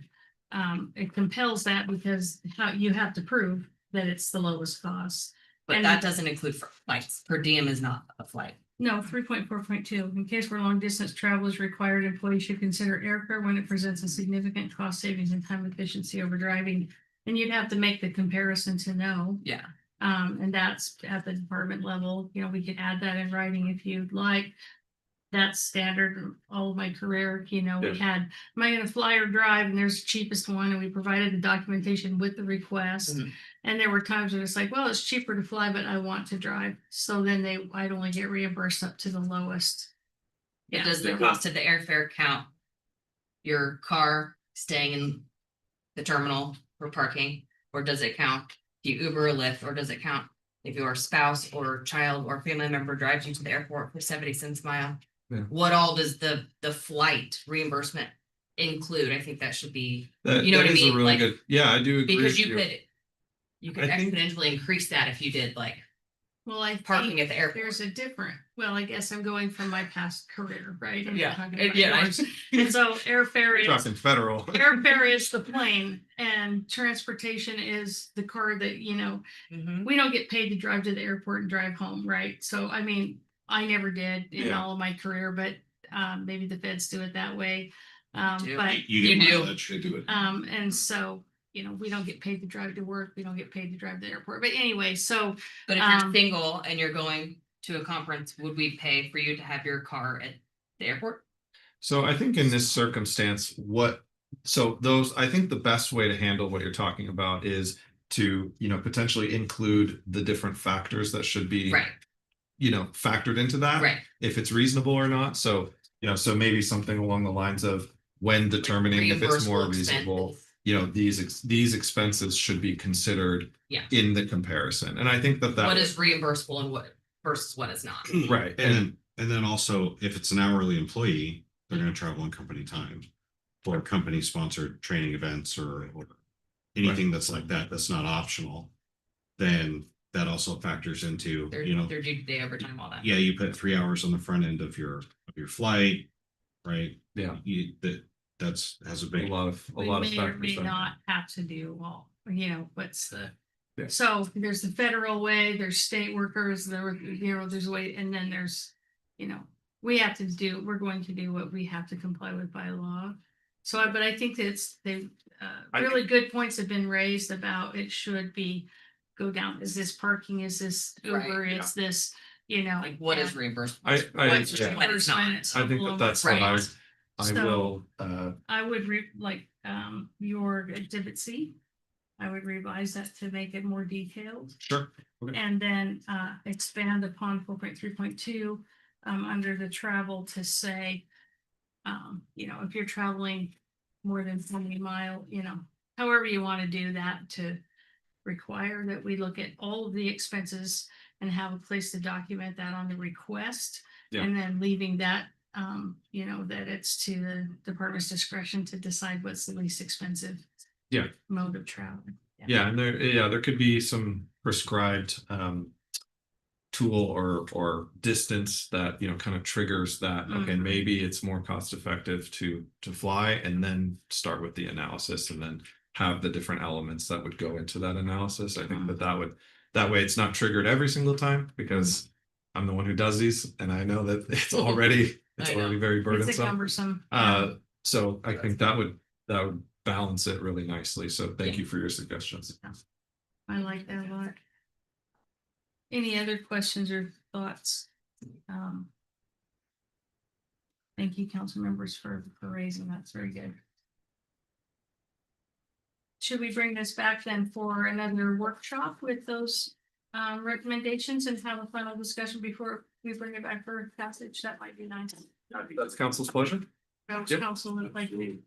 it compels that because how you have to prove that it's the lowest cost. But And- that doesn't include for flights. Per diem is not a flight. No, 3.4.2, in case where long distance travel is required, employees should consider airfare when it presents a significant cost savings and time efficiency over driving. And you'd have to make the comparison to know. Yeah. And that's at the department level, you know, we could add that in writing if you'd like. That's standard in all of my career, you know, we Yeah. had, am I gonna fly or drive? And there's the cheapest one, and we provided the documentation with the request. Mhm. And there were times when it's like, well, it's cheaper to fly, but I want to drive. So then I'd only get reimbursed up to the lowest. But Yeah. does the cost of the airfare count your car staying in the terminal for parking? Or does it count if you Uber or Lyft, or does it count if your spouse or child or family member drives you to the airport for 70 cents a mile? Yeah. What all does the flight reimbursement include? I think that should be, that, You know that what I is a mean? really Like, good, yeah, I do agree. because with you could I think- exponentially increase that if you did like Well, I parking think at the airport. there's a different, well, I guess I'm going from my past career, right? I'm Yeah, talking and about yeah, yours. And so airfare is. Talking federal. Airfare is the plane and transportation is the car that, you know, Mhm. we don't get paid to drive to the airport and drive home, right? So, I mean, I never did in Yeah. all of my career, but maybe the feds do it that way. do. But, You get You do. mileage, they do it. and so, you know, we don't get paid to drive to work. We don't get paid to drive to the airport. But anyway, so, But if you're Um, single and you're going to a conference, would we pay for you to have your car at the airport? So I think in this circumstance, I think the best way to handle what you're talking about is to, potentially include the different factors that should be, Right, factored into that. right. If it's reasonable or not. So, so maybe something along the lines of when determining if it's more Reimbursable reasonable, expenses. these expenses should be considered Yeah. in the comparison. And I think that What is reimbursable and what versus what is not? right. And then also, if it's an hourly employee, they're gonna travel on company time. For company sponsored training events or anything that's like that, that's not optional. Then that also factors into, Their due day overtime, all that. yeah, you put 3 hours on the front end of your flight, right? Yeah. That's has a a big. lot of we may or factors. may there. not have to do all, you know, what's the. Yeah. So there's the federal way, there's state workers, there's a way, and then there's, we're going to do what we have to comply with by law. So, but I think I really good points have been raised about it should go down, is this parking, is this Right, Uber, is this, Like what is and reimbursable? I- What's- yeah. What is not? I think that's what Right. I So- will, I would your exhibit C. I would revise that to make it more detailed. sure. And then expand upon 4.3.2 under the travel to say, if you're traveling more than 40 mile, however you want to do that, to require that we look at all of the expenses and have a place to document that on the request. Yeah. And then leaving that, that it's to the department's discretion to decide what's the least expensive. Yeah. Mode of travel. Yeah, and there could be some prescribed tool or distance that, kind of triggers that, okay, Mhm. maybe it's more cost effective to fly and then start with the analysis and then have the different elements that would go into that analysis. I think that way it's not triggered every single time because I'm the one who does these and I know that it's already I know. very It's a burdensome. cumbersome. So I think that would balance it really nicely. So thank Yeah. you for your suggestions. I like that a lot. Any other questions or thoughts? Thank you, council members, for raising that. It's very good. Should we bring this back then for another workshop with those recommendations and have a final discussion before we bring it back for passage? That might be nice. That's council's pleasure. Those Yep. council would like to,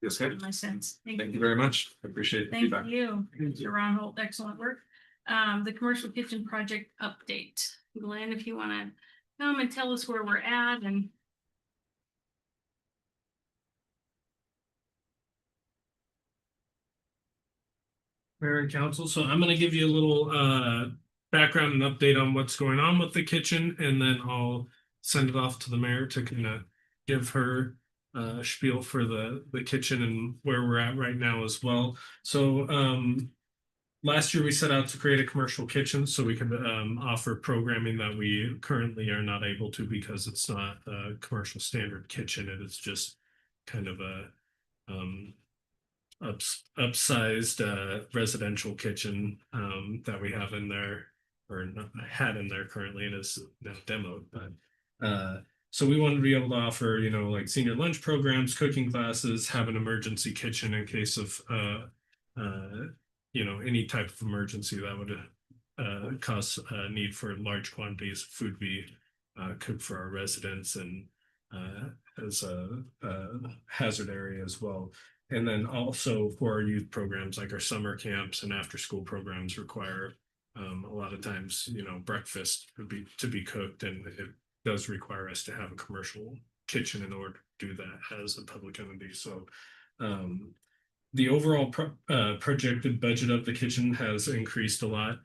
Yes, in my sense. thank you very much. I appreciate the Thank feedback. you, Mr. Ron Holt, excellent work. The commercial kitchen project update. Glenn, if you wanna come and tell us where we're at and. Mayor and council, so I'm gonna give you a little background and update on what's going on with the kitchen, and then I'll send it off to the mayor to kind of give her spiel for the kitchen and where we're at right now as well. So last year we set out to create a commercial kitchen so we could offer programming that we currently are not able to because it's not a commercial standard kitchen. It is just kind of a upsized residential kitchen that we have in there, or not had in there currently. It is now demoed, but so we wanted to be able to offer, you know, like senior lunch programs, cooking classes, have an emergency kitchen in case of you know, any type of emergency that would cause a need for large quantities of food be cooked for our residents, and as a hazard area as well. And then also for our youth programs, like our summer camps and after school programs require a lot of times, you know, breakfast to be cooked, and it does require us to have a commercial kitchen in order to do that as a public entity. So the overall projected budget of the kitchen has increased a lot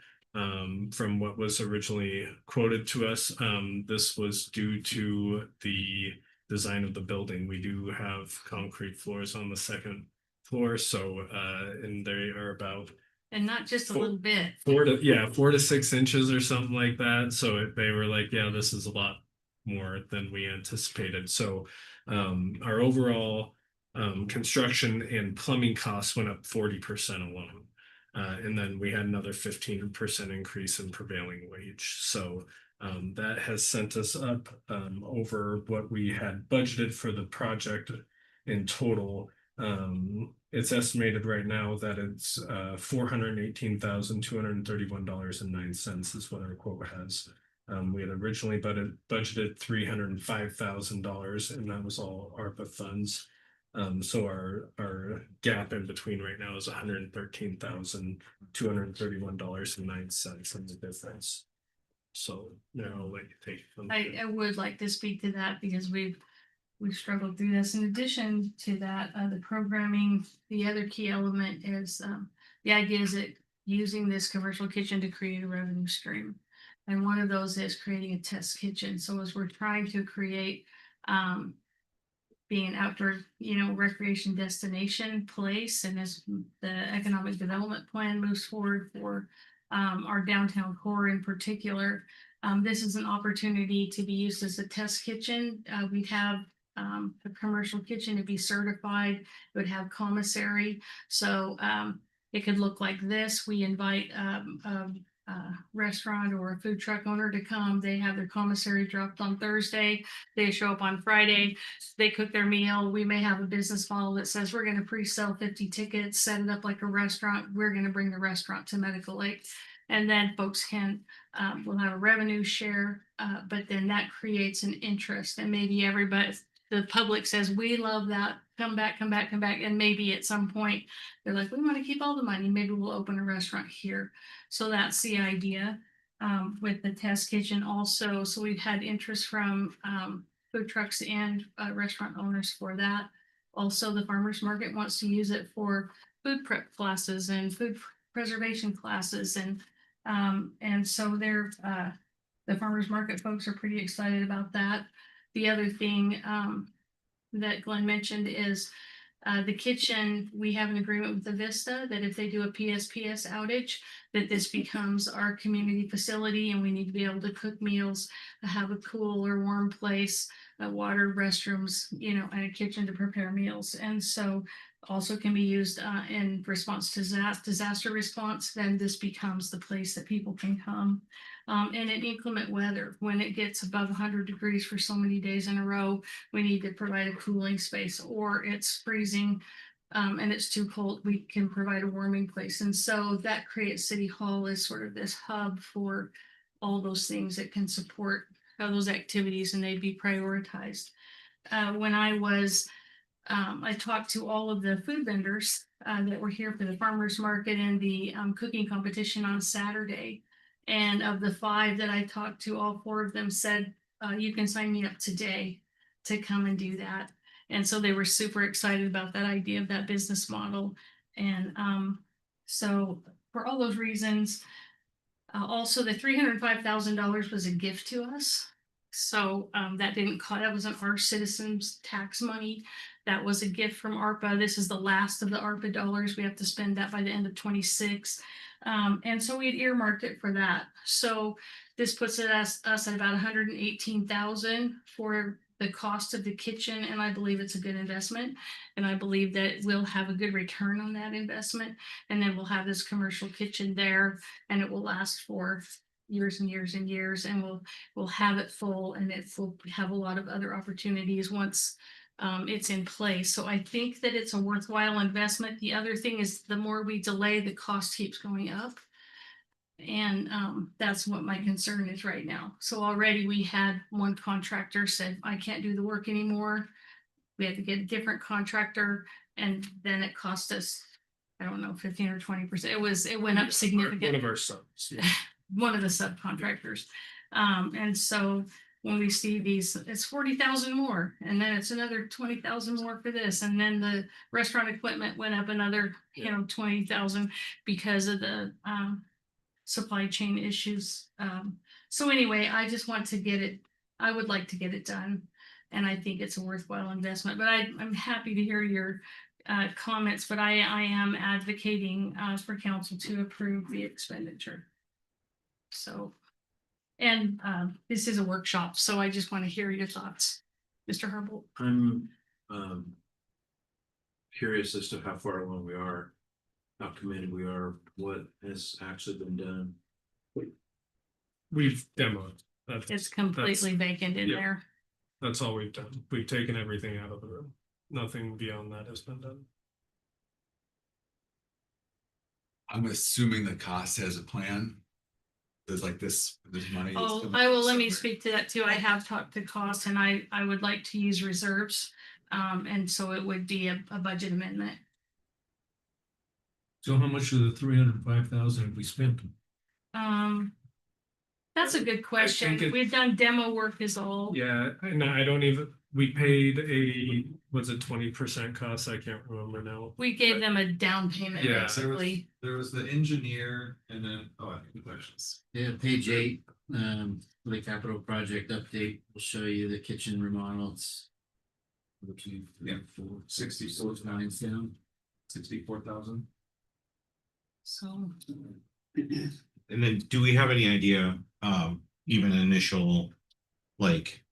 from what was originally quoted to us. This was due to the design of the building. We do have concrete floors on the second floor, so and they are about And not just a little bit. 4 to 6 inches or something like that. So they were like, yeah, this is a lot more than we anticipated. So our overall construction and plumbing costs went up 40% alone. And then we had another 15% increase in prevailing wage. So that has sent us up over what we had budgeted for the project in total. It's estimated right now that it's $418,231.09 is what our quote has. We had originally budgeted $305,000, and that was all ARPA funds. So our gap in between right now is $113,231.09 in the difference. So now I'll let you take it from there. I would like to speak to that because we've struggled through this. In addition to that, the programming, the other key element is the idea is that using this commercial kitchen to create a revenue stream. And one of those is creating a test kitchen. So as we're trying to create being an outdoor, you know, recreation destination place, and as the economic development plan moves forward for our downtown core in particular, this is an opportunity to be used as a test kitchen. We'd have a commercial kitchen to be certified. It would have commissary. So it could look like this. We invite a restaurant or a food truck owner to come. They have their commissary dropped on Thursday. They show up on Friday. They cook their meal. We may have a business model that says we're going to pre-sell 50 tickets, set it up like a restaurant. We're going to bring the restaurant to Medical Lake. And then folks can, we'll have a revenue share, but then that creates an interest. And maybe everybody, the public says, we love that. Come back, come back, come back. And maybe at some point they're like, we want to keep all the money. Maybe we'll open a restaurant here. So that's the idea with the test kitchen also. So we've had interest from food trucks and restaurant owners for that. Also, the farmers market wants to use it for food prep classes and food preservation classes. And so they're the farmers market folks are pretty excited about that. The other thing that Glenn mentioned is the kitchen. We have an agreement with the Vista that if they do a PSPS outage, that this becomes our community facility, and we need to be able to cook meals, have a cool or warm place, water, restrooms, you know, and a kitchen to prepare meals. And so also can be used in response to disaster response. Then this becomes the place that people can come. And in inclement weather, when it gets above 100 degrees for so many days in a row, we need to provide a cooling space, or it's freezing and it's too cold, we can provide a warming place. And so that creates City Hall as sort of this hub for all those things that can support those activities, and they'd be prioritized. When I talked to all of the food vendors that were here for the farmers market and the cooking competition on Saturday. And of the 5 that I talked to, all 4 of them said, you can sign me up today to come and do that. And so they were super excited about that idea of that business model. And so for all those reasons, Also, the $305,000 was a gift to us. So that didn't cost, that wasn't our citizens' tax money. That was a gift from ARPA. This is the last of the ARPA dollars. We have to spend that by the end of 26. And so we had earmarked it for that. So this puts us at about 118,000 for the cost of the kitchen, and I believe it's a good investment. And I believe that we'll have a good return on that investment. And then we'll have this commercial kitchen there, and it will last for years and years and years, and we'll have it full, and it will have a lot of other opportunities once it's in place. So I think that it's a worthwhile investment. The other thing is the more we delay, the cost keeps going up. And that's what my concern is right now. So already we had one contractor said, I can't do the work anymore. We had to get a different contractor, and then it cost us, I don't know, 15 or 20%. It went up significantly. One of our subs, yeah. One of the subcontractors. And so when we see these, it's 40,000 more, and then it's another 20,000 more for this. And then the restaurant equipment went up another, 20,000 because of the supply chain issues. So anyway, I just want to get it, I would like to get it done. And I think it's a worthwhile investment, but I'm happy to hear your comments, but I am advocating for council to approve the expenditure. So, and this is a workshop, so I just want to hear your thoughts, Mr. Herbold. I'm curious as to how far along we are, how committed we are, what has actually been done. We've demoed. It's completely vacant in yeah. there. That's all we've done. We've taken everything out of the room. Nothing beyond that has been done. I'm assuming the cost has a plan. There's like this money. Oh, I will, let me speak to that too. I have talked to cost, and I would like to use reserves. And so it would be a budget amendment. So how much of the 305,000 have we spent? That's a good question. it- We've done demo work is all. Yeah, and I don't even, we paid was it 20% cost? I can't remember now. We gave them a down payment, Yeah. basically. There was the engineer and then, I have two questions. Yeah, page 8, for the capital project update, will show you the kitchen remodels. Yeah, 64 lines down. 64,000. So. And then do we have any idea, even initial, like,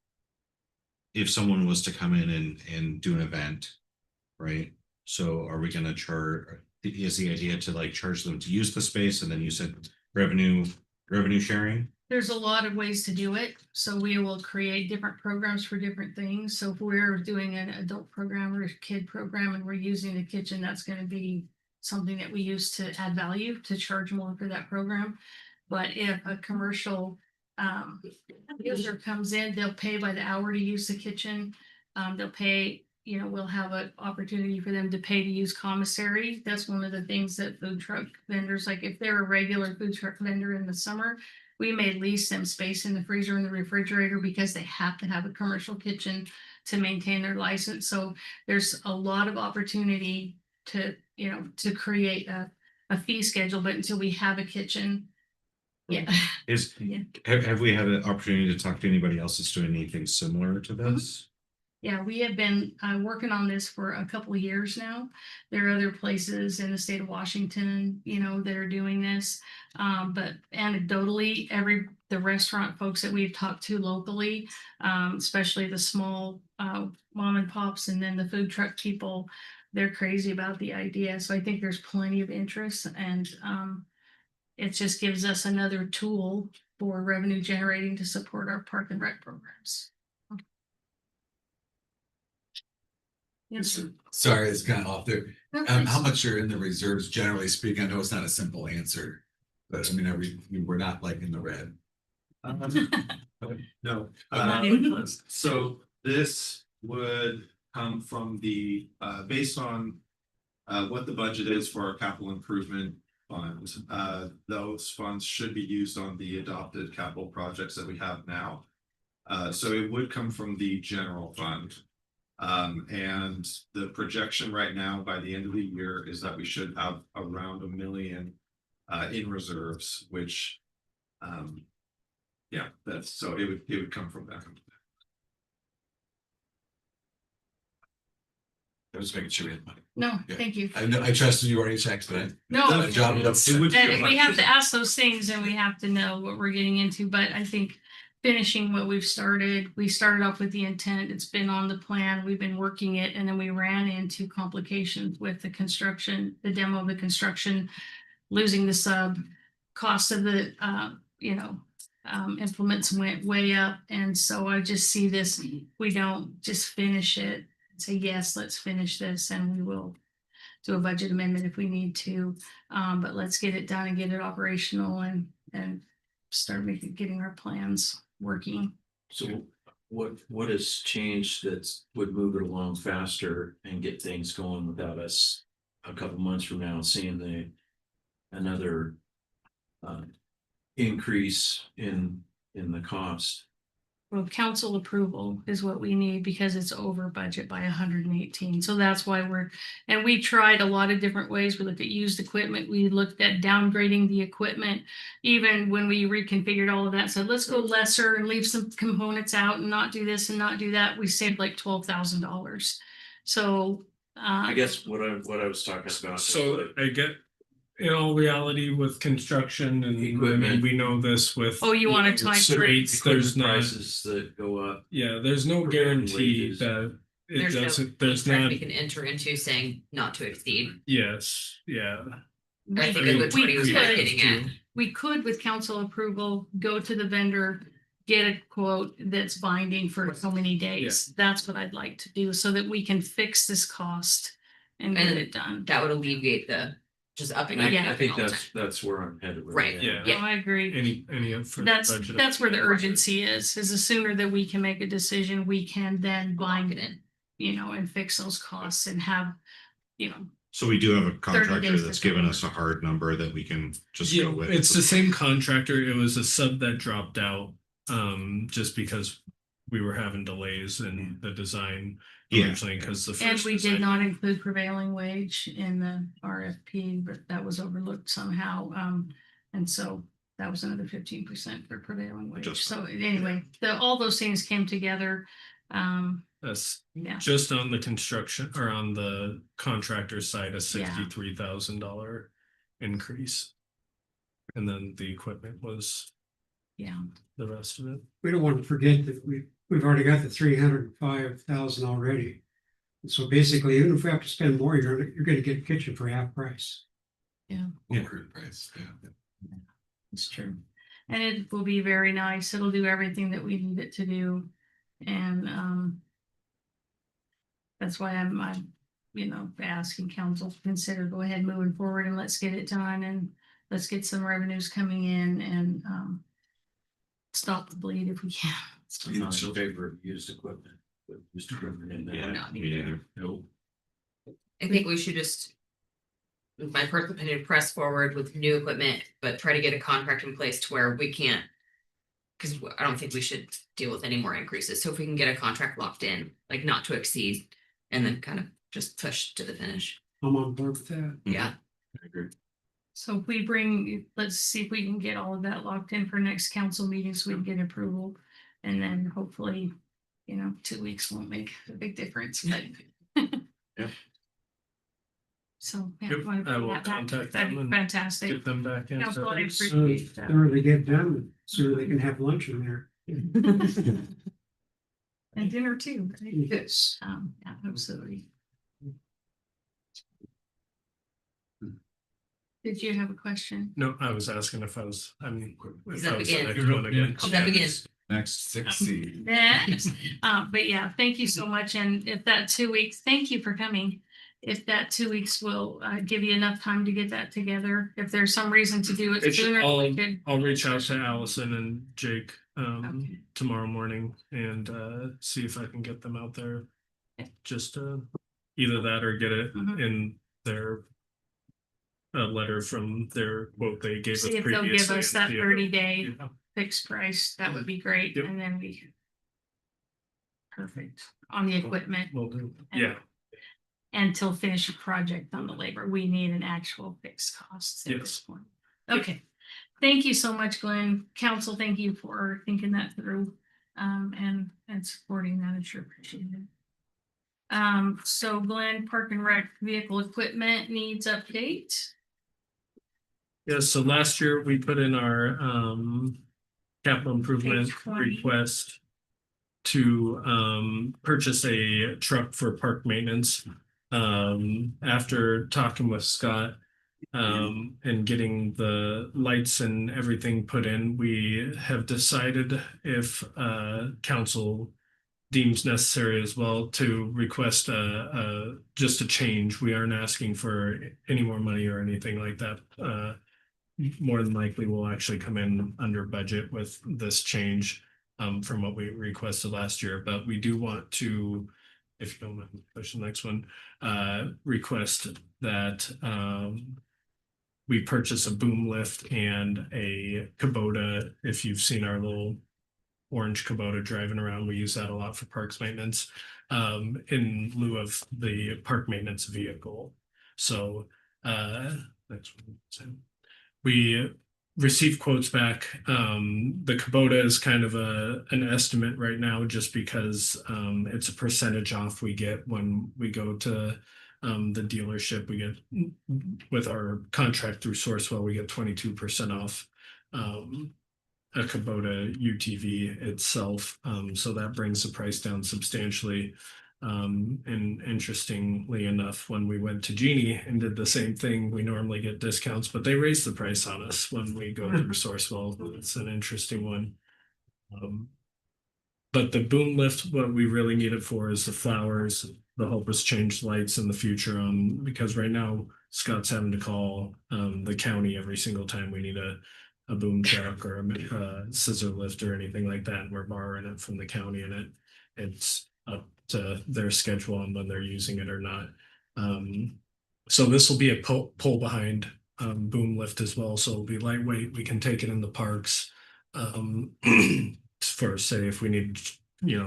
if someone was to come in and do an event, right? So are we gonna charge, is the idea to like charge them to use the space, and then you said revenue sharing? There's a lot of ways to do it. So we will create different programs for different things. So if we're doing an adult program or a kid program and we're using the kitchen, that's going to be something that we use to add value, to charge more for that program. But if a commercial user comes in, they'll pay by the hour to use the kitchen. They'll pay, we'll have an opportunity for them to pay to use commissary. That's one of the things that food truck vendors, like if they're a regular food truck vendor in the summer, we may lease them space in the freezer and the refrigerator because they have to have a commercial kitchen to maintain their license. So there's a lot of opportunity to create a fee schedule, but until we have a kitchen. Yeah. Yeah. Have we had an opportunity to talk to anybody else that's doing anything similar to this? Yeah, we have been working on this for a couple of years now. There are other places in the state of Washington, that are doing this. But anecdotally, the restaurant folks that we've talked to locally, especially the small mom and pops, and then the food truck people, they're crazy about the idea. So I think there's plenty of interest, and it just gives us another tool for revenue generating to support our park and rec programs. Yes. Sorry, it's kind of off there. No, How much are in the reserves, generally speaking? I know it's not a simple answer, but I mean, we're not like in the red. No. Not even close. So this would come from the, based on what the budget is for our capital improvement fund. Those funds should be used on the adopted capital projects that we have now. So it would come from the general fund. And the projection right now by the end of the year is that we should have around $1 million in reserves, which Yeah, that's, so it would come from that. I was making sure we had money. No, Yeah. thank you. I know, I trusted you already checked today. No. Done a job enough. And we have to ask those things and we have to know what we're getting into, but I think finishing what we started off with the intent, it's been on the plan, we've been working it, and then we ran into complications with the construction, the demo of the construction, losing the sub, cost of the, implements went way up, and so I just see this, we don't just finish it, say, yes, let's finish this, and we will do a budget amendment if we need to. But let's get it done and get it operational and start getting our plans working. So what has changed that would move it along faster and get things going without us a couple months from now seeing another increase in the cost? Well, council approval is what we need because it's over budget by 118. So that's why we tried a lot of different ways. We looked at used equipment. We looked at downgrading the equipment. Even when we reconfigured all of that, said, let's go lesser and leave some components out and not do this and not do that. We saved like $12,000. So I guess what I was talking about. So I get, in all reality with construction and I mean, Equipment. we know this with. Oh, you want a time frame? Rates, there's not, prices that go up. yeah, there's no guarantee wages. that it There's no doesn't, there's contract not, we can enter into saying not to exceed. yes, yeah. I think We- is what we Tony was could- getting at. We could, with council approval, go to the vendor, get a quote that's binding for so many days. That's what I'd like to do so that we can fix this cost and get And it done. That would alleviate the just upping. And Yeah. I think all the that's where I'm headed with Right, it. Yeah. No, I agree. Any up for. That's where the urgency is the sooner that we can make a decision, we can then time. Lock bind it it, in. and fix those costs and have, So we do have a 30 contractor days that's to given cover. us a hard number that we can just Yeah, go with. it's the same contractor. It was a sub that dropped out, just because we were having delays in the design. Yeah. Originally, because the and first. we design- did not include prevailing wage in the RFP, but that was overlooked somehow. And so that was another 15% for prevailing wage. So Adjustment. anyway, all those things came together. That's Yeah. just on the construction or on the contractor side, a $63,000 increase. And then the equipment was Yeah. the rest of it. We don't want to forget that we've already got the 305,000 already. And so basically, even if we have to spend more, you're gonna get a kitchen for half price. Crude price, yeah. It's true. And it will be very nice. It'll do everything that we need it to do. And that's why I'm asking council to consider go ahead moving forward and let's get it done and let's get some revenues coming in and stop the bleed if we can. I'm not in favor of used equipment, but used equipment in Yeah, there. not me neither. No. I think we should just. With my personal opinion, press forward with new equipment, but try to get a contract in place to where we can't. Cause I don't think we should deal with any more increases. So if we can get a contract locked in, like not to exceed, and then kind of just push to the finish. I'm on board with that. Yeah, I agree. So if let's see if we can get all of that locked in for next council meeting so we can get approval. And then hopefully, 2 weeks won't make a big difference, but. Yeah. So. yeah, Yep, wanna I bring will that back. contact That'd them be and fantastic. Get them back in. Council, I So appreciate that. the earlier they get done, the sooner they can have lunch in there. And dinner too. right? Yes. Yeah, absolutely. Did you have a question? No, I was asking if I was, I mean. if He's I up was the again. next one again. He's up again. Next 6C. Yes. But yeah, thank you so much. And if that 2 weeks, thank you for coming. If that 2 weeks will give you enough time to get that together, if there's some reason to do it It should- sooner, we could. I'll reach out to Allison and Jake Okay. tomorrow morning and see if I can get them out there. Just either that or get it Mhm. in their letter from their quote they gave us See if they'll previously. give us and that see if 30-day yeah. fixed price. That would be great. Yep. And then perfect on the equipment. Will do. Yeah, Until finish a project on the labor, we need an actual fixed cost at this Yes. point. Okay, thank you so much, Glenn. Council, thank you for thinking that through, and supporting that. I sure appreciate it. So Glenn, Park and Rec vehicle equipment needs update. Yeah, so last year we put in our capital improvement Page 20. request to purchase a truck for park maintenance. After talking with Scott and getting the lights and everything put in, we have decided if council deems necessary as well to request just a change. We aren't asking for any more money or anything like that. More than likely we'll actually come in under budget with this change from what we requested last year, but we do want to, if you don't mind, push the next one, request that we purchase a boom lift and a Kubota. If you've seen our little orange Kubota driving around, we use that a lot for parks maintenance in lieu of the park maintenance vehicle. So next one. We received quotes back. The Kubota is kind of an estimate right now, just because it's a percentage off we get when we go to the dealership. We get, with our contract through Sourcewell, we get 22% off a Kubota UTV itself. So that brings the price down substantially. And interestingly enough, when we went to Genie and did the same thing, we normally get discounts, but they raised the price on us when we go through Sourcewell. It's an interesting one. But the boom lift, what we really need it for is the flowers. The hope is change lights in the future, because right now Scott's having to call the county every single time we need a boom truck or a scissor lift or anything like that. And we're borrowing it from the county, and it's up to their schedule on when they're using it or not. So this will be a pull behind boom lift as well. So it'll be lightweight. We can take it in the parks for, say, if we need,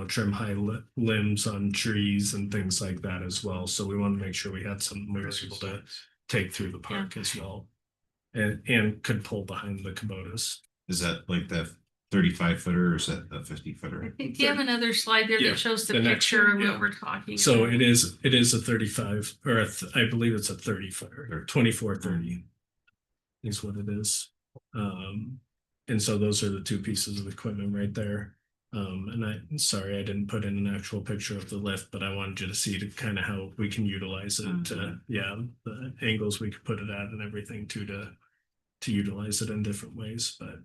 trim high limbs on trees and things like that as well. So we want to make sure we had something we were able to take through the park as well. And could pull behind the Kubotas. Is that like the 35 footer or is that the 50 I footer? think you have another slide there Yeah, that shows the the next picture one, of yeah. what we're talking. So about. it is a 35 or I believe it's a 30 footer or 2430 is what it is. And so those are the two pieces of equipment right there. And sorry, I didn't put in an actual picture of the lift, but I wanted you to see kind of how we can utilize it. The angles we could put it at and everything to utilize it in different ways. But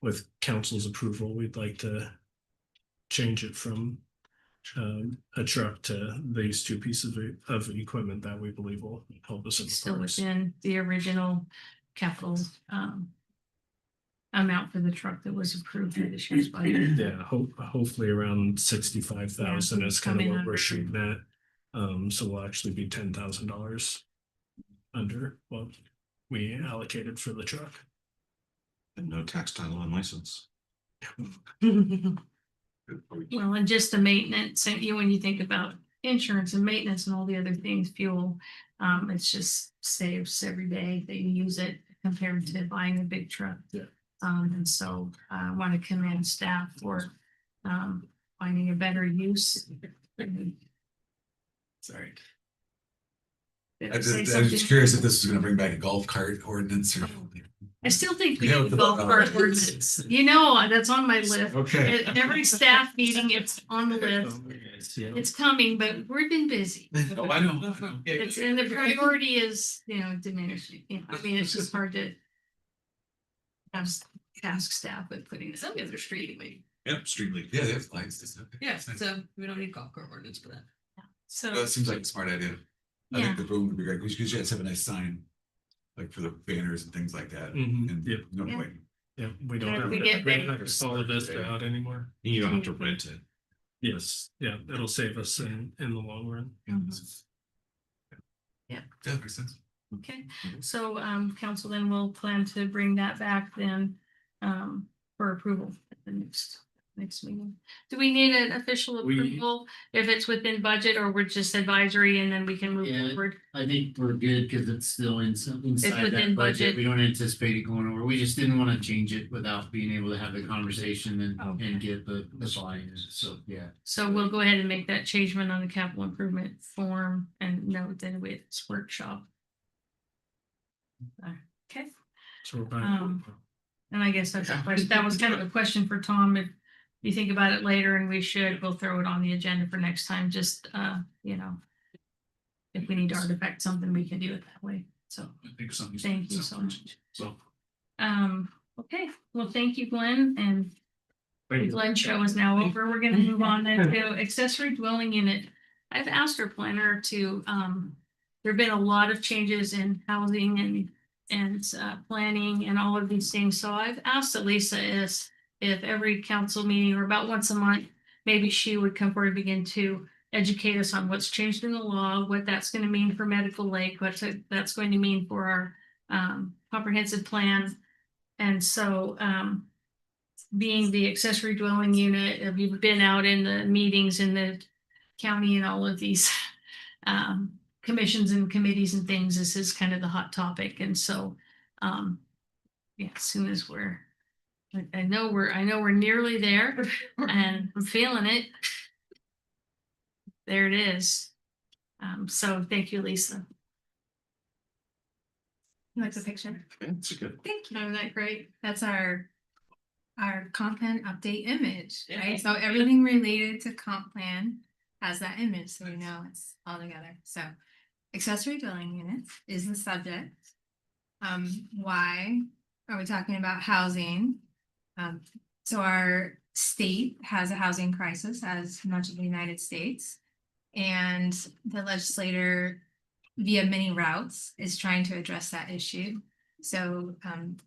with council's approval, we'd like to change it from a truck to these two pieces of equipment that we believe will help us in the Still parks. within the original capital amount for the truck that was approved for this year's budget. Yeah, hopefully around 65,000 Yeah, is kind of coming what under. we're shooting at. So we'll actually be $10,000 under what we allocated for the truck. And no tax, title, and license. Well, and just the maintenance, and when you think about insurance and maintenance and all the other things, fuel, it's just saves every day that you use it compared to buying a big truck. Yeah. And so I want to commend staff for finding a better use. Sorry. Did I I say was something? just curious if this was gonna bring back a golf cart ordinance or. I still think we Yeah, need with a the golf cart golf ordinance. That's on my list. Okay. At every staff meeting, it's on the list. It's coming, but we've been busy. Oh, I know. It's, and the priority is, diminishing. I mean, it's just hard to task staff with putting this together street. Yep, street league. Yeah, they have lights. This stuff. Yeah, Nice. so we don't need golf cart ordinance for that. So, That seems like a smart idea. I yeah, think the boom would be great, because you guys have a nice sign. Like for the banners and things like that. Mhm, And yep. no Yeah. point. Yeah, we And don't if have we get we don't ready have for to follow this out anymore. You don't have to rent it. Yes, yeah, it'll save us in the long run. Yeah. Yeah, makes sense. okay. So, council then will plan to bring that back then for approval at the next next meeting. Do we need an official We- approval if it's within budget, or we're just advisory and then we can move Yeah. forward? I think we're good because it's still inside within that budget. budget. We don't anticipate it going over. We just didn't want to change it without being able to have the conversation Okay. and get the buy-in. So, yeah. So we'll go ahead and make that changement on the capital improvement form and note that it's workshop. Okay. So we're back. And I guess that's a question, that was kind of a question for Tom, if you think about it later and we'll throw it on the agenda for next time, just, you know. If we need to artifact something, we can do it that way, so, thank you so much. So. Okay, well, thank you, Glenn, and the Glenn show is now over. We're gonna move on then to accessory dwelling unit. I've asked our planner to, there've been a lot of changes in housing and planning and all of these things. So I've asked Elisa if every council meeting or about once a month, maybe she would come forward and begin to educate us on what's changed in the law, what that's going to mean for Medical Lake, that's going to mean for our comprehensive plan. And so being the accessory dwelling unit, have you been out in the meetings in the county and all of these commissions and committees and things? This is kind of the hot topic. And so yeah, as soon as I know we're nearly there and I'm feeling it. There it is. So thank you, Lisa. You like the picture? It's good. Thank you. Isn't that great? That's our comp plan update image, right? So everything related to comp plan has that image, so we know it's all together. So accessory dwelling units is the subject. Why are we talking about housing? So our state has a housing crisis, as much of the United States. And the legislator, via many routes, is trying to address that issue. So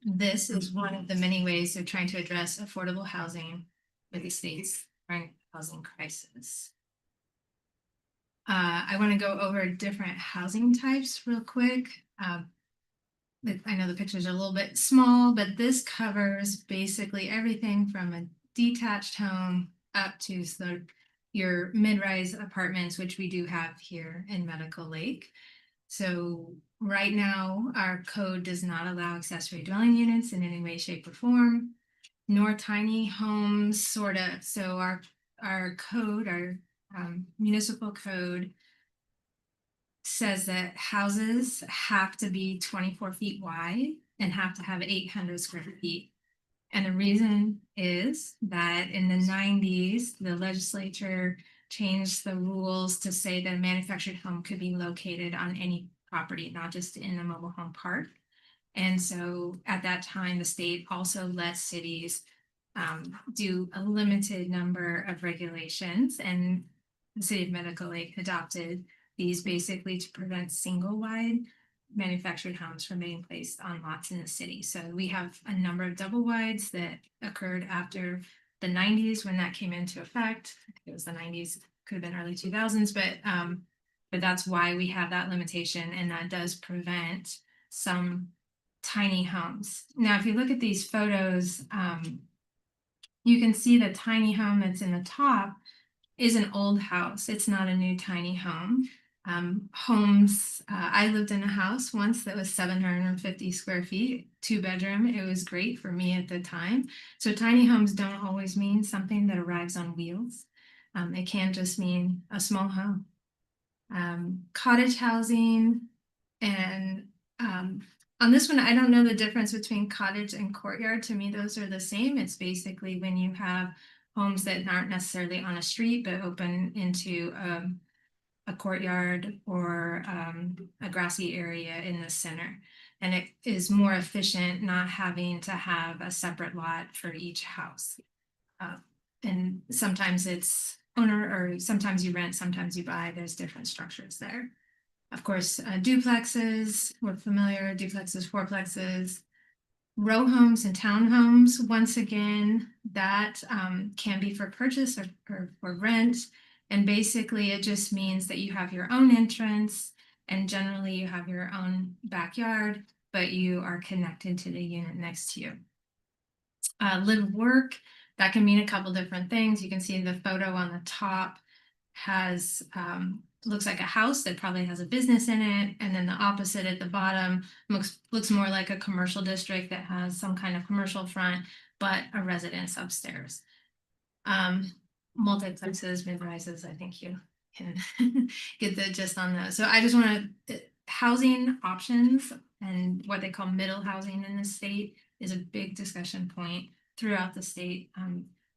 this is one of the many ways they're trying to address affordable housing with the state's current housing crisis. I want to go over different housing types real quick. I know the pictures are a little bit small, but this covers basically everything from a detached home up to your mid-rise apartments, which we do have here in Medical Lake. So right now, our code does not allow accessory dwelling units in any way, shape, or form, nor tiny homes, sort of. So our code, our municipal code says that houses have to be 24 feet wide and have to have 800 square feet. And the reason is that in the 90s, the legislature changed the rules to say that a manufactured home could be located on any property, not just in a mobile home park. And so at that time, the state also let cities do a limited number of regulations, and the city of Medical Lake adopted these basically to prevent single wide manufactured homes from being placed on lots in the city. So we have a number of double wides that occurred after the 90s when that came into effect. It was the 90s, could have been early 2000s, but that's why we have that limitation, and that does prevent some tiny homes. Now, if you look at these photos, you can see the tiny home that's in the top is an old house. It's not a new tiny home. I lived in a house once that was 750 square feet, 2-bedroom. It was great for me at the time. So tiny homes don't always mean something that arrives on wheels. It can just mean a small home. Cottage housing, and on this one, I don't know the difference between cottage and courtyard. To me, those are the same. It's basically when you have homes that aren't necessarily on a street, but open into a courtyard or a grassy area in the center. And it is more efficient not having to have a separate lot for each house. And sometimes it's owner, or sometimes you rent, sometimes you buy. There's different structures there. Of course, duplexes, we're familiar, duplexes, fourplexes, row homes and townhomes. Once again, that can be for purchase or for rent. And basically, it just means that you have your own entrance, and generally you have your own backyard, but you are connected to the unit next to you. Live work, that can mean a couple different things. You can see the photo on the top has looks like a house that probably has a business in it, and then the opposite at the bottom looks more like a commercial district that has some kind of commercial front, but a residence upstairs. Multiplexes, mid-rises, I think you can get the gist on those. So I just want to housing options and what they call middle housing in the state is a big discussion point throughout the state.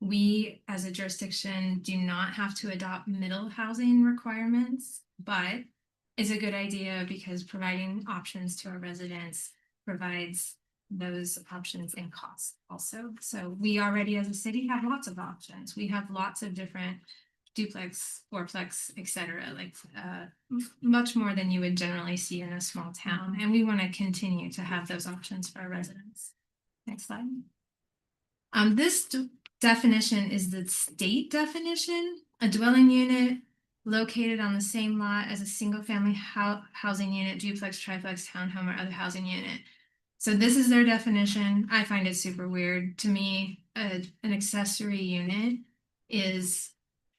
We, as a jurisdiction, do not have to adopt middle housing requirements, but it's a good idea because providing options to our residents provides those options and costs also. So we already, as a city, have lots of options. We have lots of different duplex, fourplex, etc., like much more than you would generally see in a small town. And we want to continue to have those options for our residents. Next slide. This definition is the state definition. A dwelling unit located on the same lot as a single family housing unit, duplex, triplex, townhome, or other housing unit. So this is their definition. I find it super weird. To me, an accessory unit is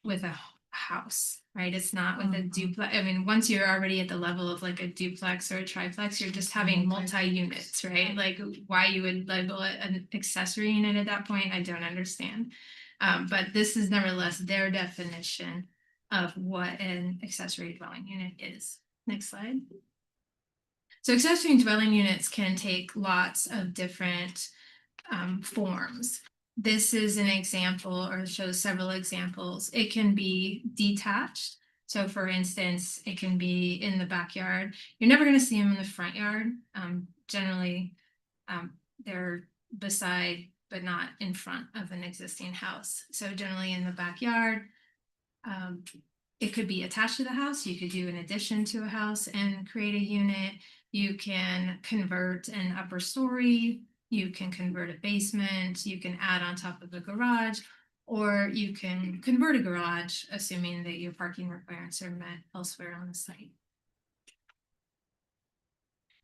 with a house, right? It's not with a duplex. I mean, once you're already at the level of like a duplex or a triplex, you're just having multi-units, right? Like why you would label it an accessory unit at that point, I don't understand. But this is nevertheless their definition of what an accessory dwelling unit is. Next slide. So accessory dwelling units can take lots of different forms. This is an example or shows several examples. It can be detached. So for instance, it can be in the backyard. You're never going to see them in the front yard. Generally, they're beside, but not in front of an existing house. So generally in the backyard, it could be attached to the house. You could do an addition to a house and create a unit. You can convert an upper story. You can convert a basement. You can add on top of a garage, or you can convert a garage, assuming that your parking requirements are met elsewhere on the site.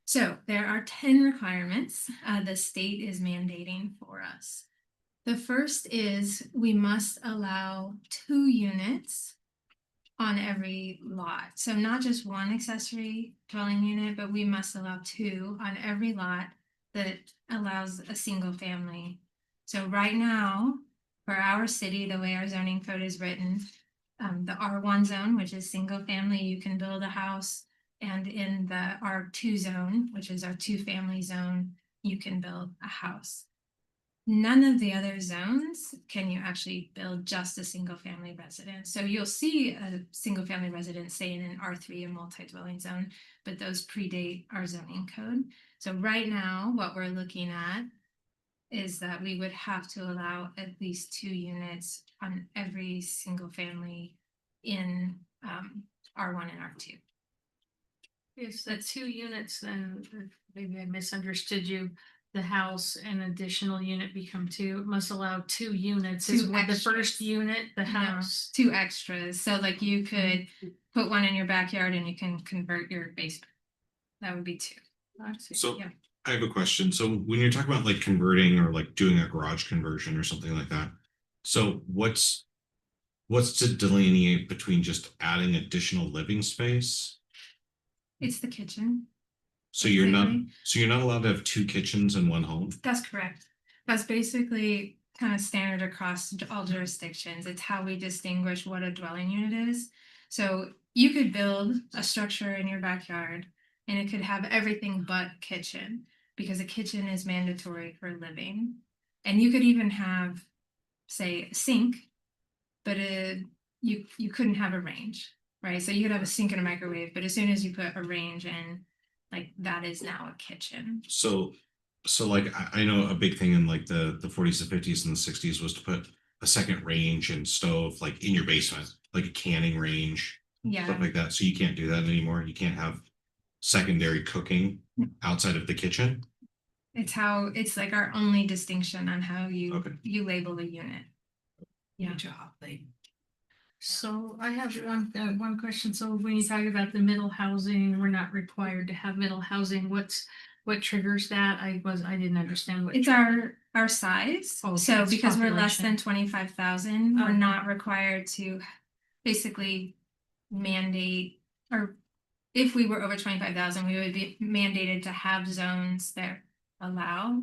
So there are 10 requirements the state is mandating for us. The first is we must allow 2 units on every lot. So not just one accessory dwelling unit, but we must allow 2 on every lot that allows a single family. So right now, for our city, the way our zoning code is written, the R1 zone, which is single family, you can build a house. And in the R2 zone, which is our 2-family zone, you can build a house. None of the other zones can you actually build just a single family residence. So you'll see a single family residence say in an R3, a multi-dwelling zone, but those predate our zoning code. So right now, what we're looking at is that we would have to allow at least 2 units on every single family in R1 and R2. Is that 2 units, then maybe I misunderstood you. The house and additional unit become 2. It must allow 2 units. 2 Is what the extras. first unit, the house. 2 extras. So like you could put one in your backyard and you can convert your basement. That would be 2. So Yeah. I have a question. So when you're talking about like converting or like doing a garage conversion or something like that, so what's to delineate between just adding additional living space? It's the kitchen. So you're not Basically. allowed to have 2 kitchens in one home? That's correct. That's basically kind of standard across all jurisdictions. It's how we distinguish what a dwelling unit is. So you could build a structure in your backyard and it could have everything but kitchen, because a kitchen is mandatory for living. And you could even have, say, a sink, but you couldn't have a range, right? So you could have a sink and a microwave, but as soon as you put a range in, like that is now a kitchen. So like I know a big thing in like the 40s and 50s and the 60s was to put a second range and stove like in your basement, like a canning range, Yeah. stuff like that. So you can't do that anymore. You can't have secondary cooking outside of the kitchen. It's like our only distinction on how you Okay. you label a unit. Yeah. So I have one question. So when you talk about the middle housing, we're not required to have middle housing. What's what triggers that? I didn't understand what. It's our size. Oh, So it's because we're less than population. 25,000, we're Oh. not required to basically mandate, or if we were over 25,000, we would be mandated to have zones that allow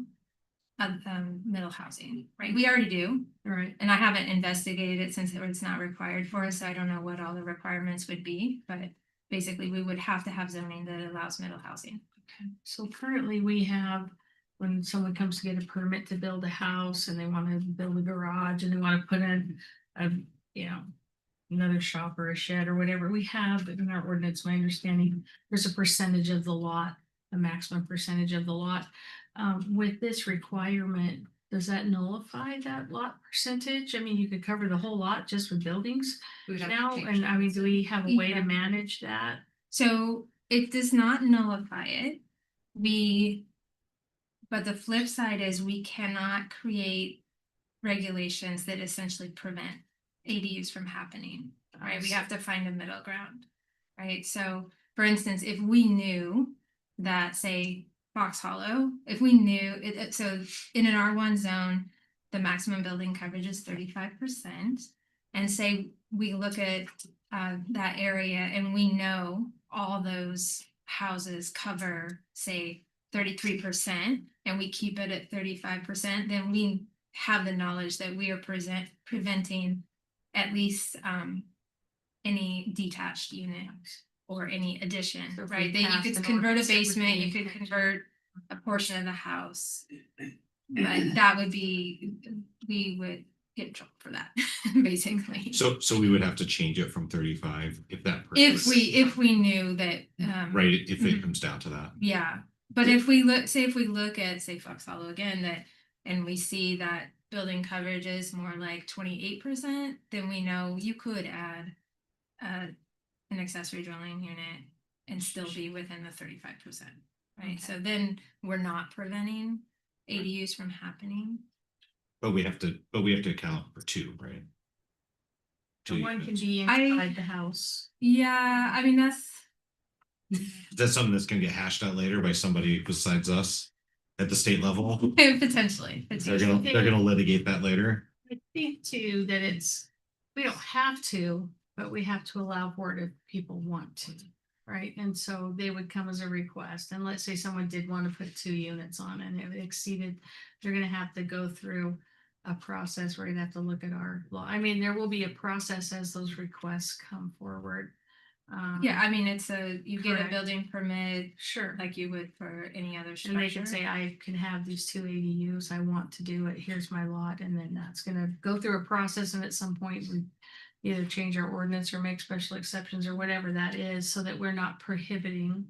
middle housing, right? We already do. Right. And I haven't investigated it since it's not required for us. So I don't know what all the requirements would be, but basically we would have to have zoning that allows middle housing. Okay, so currently we have, when someone comes to get a permit to build a house and they want to build a garage and they want to put in a, you know, another shop or a shed or whatever, we have in our ordinance, my understanding, there's a percentage of the lot, a maximum percentage of the lot. With this requirement, does that nullify that lot percentage? I mean, you could cover the whole lot just with buildings We would have to now, change and I mean, do we have a way to Yeah. manage that? So it does not nullify it. But the flip side is we cannot create regulations that essentially prevent ADUs from happening, right? We have to find a middle ground, right? So for instance, if we knew that, say, Fox Hollow, if we knew it, so in an R1 zone, the maximum building coverage is 35%. And say we look at that area and we know all those houses cover, say, 33%, and we keep it at 35%, then we have the knowledge that we are preventing at least any detached unit or any addition, So if we right? That you passed could an convert a ordinance that would basement, you be- could convert a portion of the house. But that would be, we would get in trouble for that, basically. So we would have to change it from 35 if that. If we knew that, Right, if it Mhm. comes down to that. yeah, but if we look at, say, Fox Hollow again, that, and we see that building coverage is more like 28%, then we know you could add an accessory dwelling unit and still be within the 35%, right? So then we're not preventing ADUs from happening. But we have to account for two, right? The one can units. be I- inside the house. Yeah, I mean, that's, Is that something that's gonna get hashed out later by somebody besides us at the state level? potentially. They're gonna litigate that later. I think too that we don't have to, but we have to allow for it if people want to, right? And so they would come as a request, and let's say someone did want to put 2 units on and it exceeded, they're gonna have to go through a process where you'd have to look at our law. I mean, there will be a process as those requests come forward. Yeah, I mean, you get a Correct. building permit Sure. like you would for any other And they structure. can say, I can have these 2 ADUs, I want to do it, here's my lot, and then that's gonna go through a process, and at some point we either change our ordinance or make special exceptions or whatever that is, so that we're not prohibiting.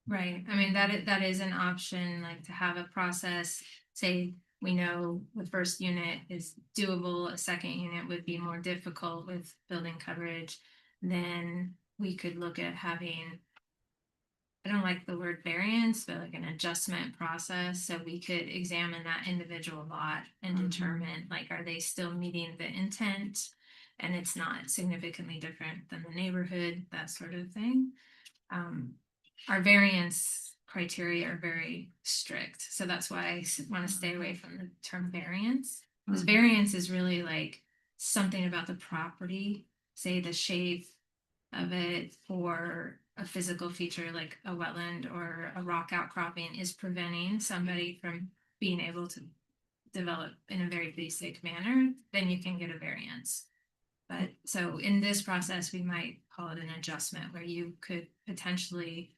Right, I mean, that is an option, like to have a process, say, we know the first unit is doable, a second unit would be more difficult with building coverage. Then we could look at having, I don't like the word variance, but like an adjustment process, so we could examine that individual lot and Mhm. determine, like, are they still meeting the intent? And it's not significantly different than the neighborhood, that sort of thing. Our variance criteria are very strict, so that's why I want to stay away from the term variance. Because Mhm. variance is really like something about the property, say the shape of it, or a physical feature like a wetland or a rock outcropping is preventing somebody from being able to develop in a very basic manner, then you can get a variance. But so in this process, we might call it an adjustment where you could potentially,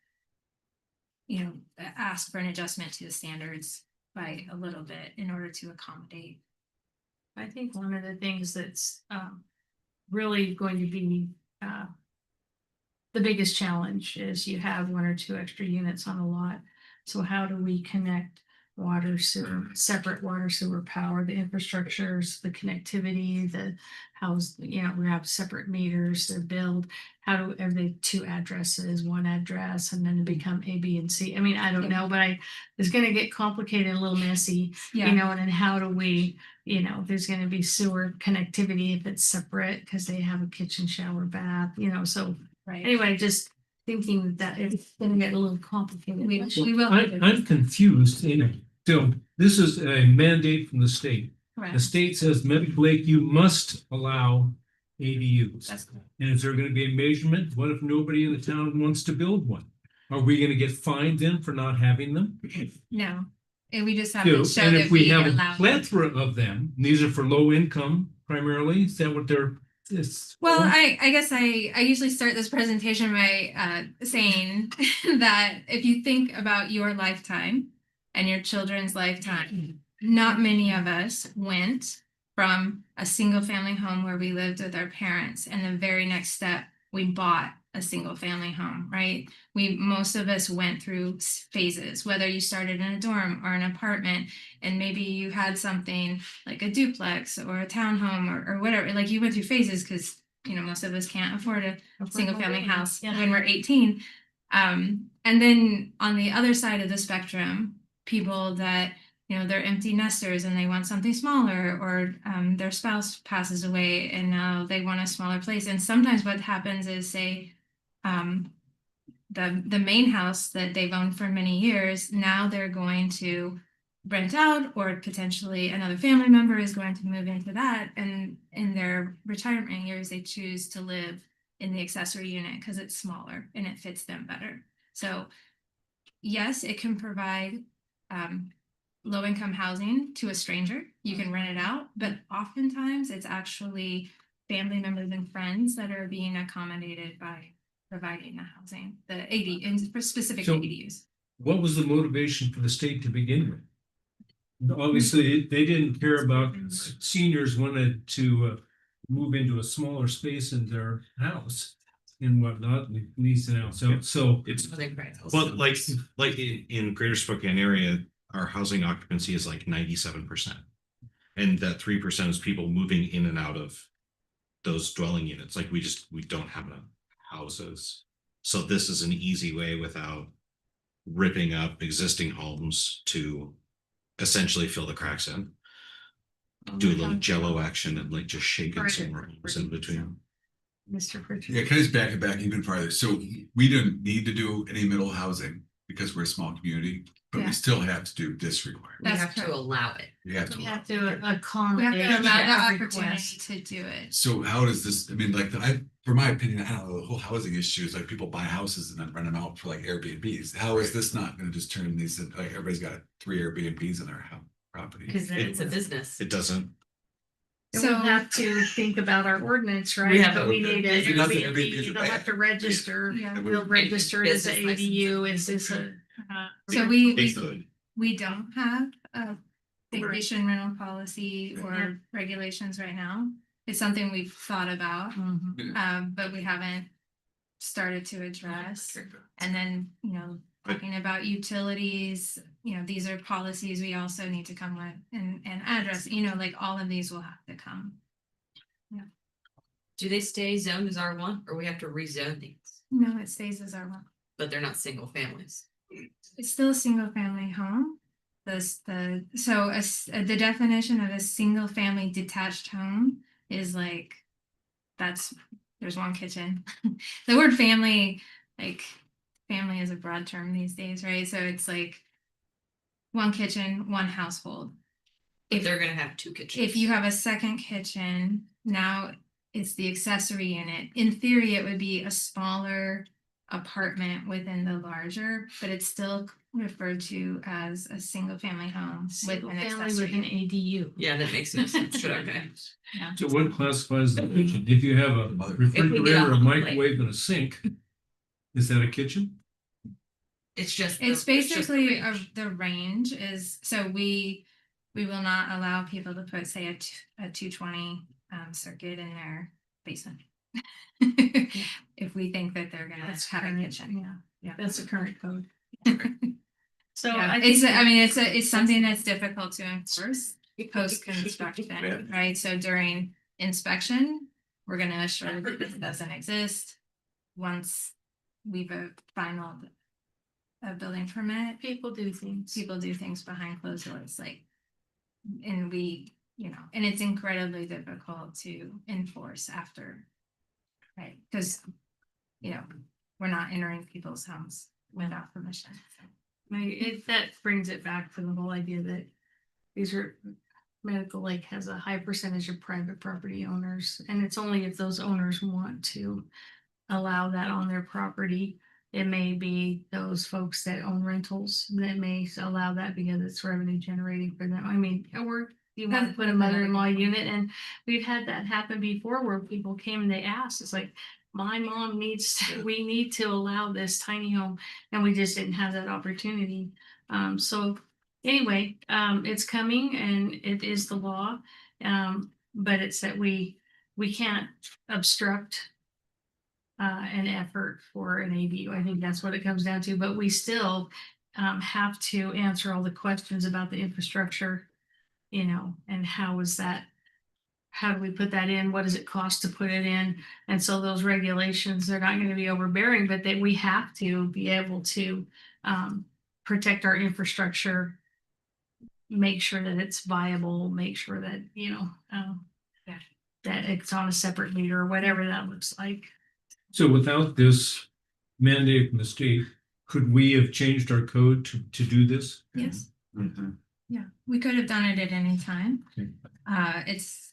ask for an adjustment to the standards by a little bit in order to accommodate. I think one of the things that's really going to be the biggest challenge is you have 1 or 2 extra units on a lot. So how do we connect water, sewer, separate water, sewer, power, the infrastructures, the connectivity, the house, we have separate meters, they're billed. How do, are they 2 addresses, 1 address, and then become A, B, and C? I mean, I don't know, but it's gonna get complicated, a little messy, and then how do we, there's gonna be sewer connectivity if it's separate, because they have a kitchen, shower, bath, so Right. anyway, just thinking that it's gonna get a little complicated. We will. I'm confused, so this is a mandate from the state. The Correct. state says Meadow Lake, you must allow ADUs. That's correct. And is there gonna be a measurement? What if nobody in the town wants to build one? Are we gonna get fined then for not having them? No, and we just have Do, to show and that if we have a allow them. plethora of them, these are for low income primarily, is that what they're? It's. Well, I guess I usually start this presentation by saying that if you think about your lifetime and your children's lifetime, not many of us went from a single family home where we lived with our parents, and the very next step we bought a single family home, right? Most of us went through phases, whether you started in a dorm or an apartment, and maybe you had something like a duplex or a townhome or whatever, like you went through phases because, you know, most of us can't afford a single family house Yeah. when we're 18. And then on the other side of the spectrum, people that, you know, they're empty nesters and they want something smaller, or their spouse passes away and now they want a smaller place. And sometimes what happens is, say, the main house that they've owned for many years, now they're going to rent out, or potentially another family member is going to move into that, and in their retirement years they choose to live in the accessory unit because it's smaller and it fits them better. So yes, it can provide low income housing to a stranger. You can rent it out, but oftentimes it's actually family members and friends that are being accommodated by providing the housing, the AD, and for specific So- ADUs. What was the motivation for the state to begin with? Obviously, they didn't care about seniors wanted to move into a smaller space in their house and whatnot, lease it out. So It's, Other prices. well, like in Greater Spokane area, our housing occupancy is like 97%. And that 3% is people moving in and out of those dwelling units. Like we don't have enough houses. So this is an easy way without ripping up existing homes to essentially fill the cracks in. Do a little jello action and like just shaking some rooms in between. Mr. Pritchard. Yeah, can I just back it back even farther? So we didn't need to do any middle housing because we're a small community, but Yeah. we still have to do this requirement. We That's have to correct. allow it. You have We to. have to We have accommodate. to allow the every opportunity request. to do it. So how does this, I mean, like, for my opinion, I don't know, the whole housing issue is like people buy houses and then rent them out for like Airbnbs. How is this not gonna just turn these, like, everybody's got 3 Airbnbs in their property? Because then it's a business. It doesn't, So So- we'll have to think about our ordinance, right? We have But a- we need It's a nothing, Airbnb, Airbnbs are they'll have bad. to register, Yeah. we'll register it as an Business ADU, is this a? So they could. we don't have a vacation rental policy or regulations right now. It's something we've thought about, but we haven't started to address. And then, you know, talking about utilities, you know, these are policies we also need to come with and address, you know, like all of these will have to come. Do they stay zoned as R1 or we have to rezone these? No, it stays as our one. But they're not single families. It's still a single family home. The definition of a single family detached home is like, there's one kitchen. The word family, like family is a broad term these days, right? So it's like one kitchen, one household. If they're gonna have two kitchens. If you have a second kitchen, now it's the accessory unit. In theory, it would be a smaller apartment within the larger, but it's still referred to as a single family home with Single an family accessory with an unit. ADU. Yeah, that makes no sense. Okay. So what classifies the kitchen? If you have a refrigerator, a microwave and a sink, is that a kitchen? It's just. It's the- just the basically range. the range is, so we will not allow people to put, say, a 220 circuit in their basement. If we think that they're gonna That's have a current, kitchen. yeah, that's the current code. So Yeah, I it's, think, I mean, it's something that's difficult to enforce post construction, right? So during inspection, we're gonna assure that this doesn't exist. Once we've final a building permit, people do things. people do things behind closed doors, like, and we, you know, and it's incredibly difficult to enforce after. Right, because, you know, we're not entering people's homes without permission. That brings it back to the whole idea that these are, Medical Lake has a high percentage of private property owners, and it's only if those owners want to allow that on their property. It may be those folks that own rentals that may allow that because it's revenue generating for them. I mean, or you want to put a mother-in-law unit, and we've had that happen before where people came and they asked, it's like, my mom needs to, we need to allow this tiny home, and we just didn't have that opportunity. So anyway, it's coming and it is the law. But it's that we can't obstruct an effort for an ADU. I think that's what it comes down to, but we still have to answer all the questions about the infrastructure, you know, and how is that, how do we put that in? What does it cost to put it in? And so those regulations, they're not going to be overbearing, but that we have to be able to protect our infrastructure, make sure that it's viable, make sure that, you know, that it's on a separate meter or whatever that looks like. So without this mandate from the state, could we have changed our code to do this? Yes, Mhm. yeah, we could have done it at any time. Okay. It's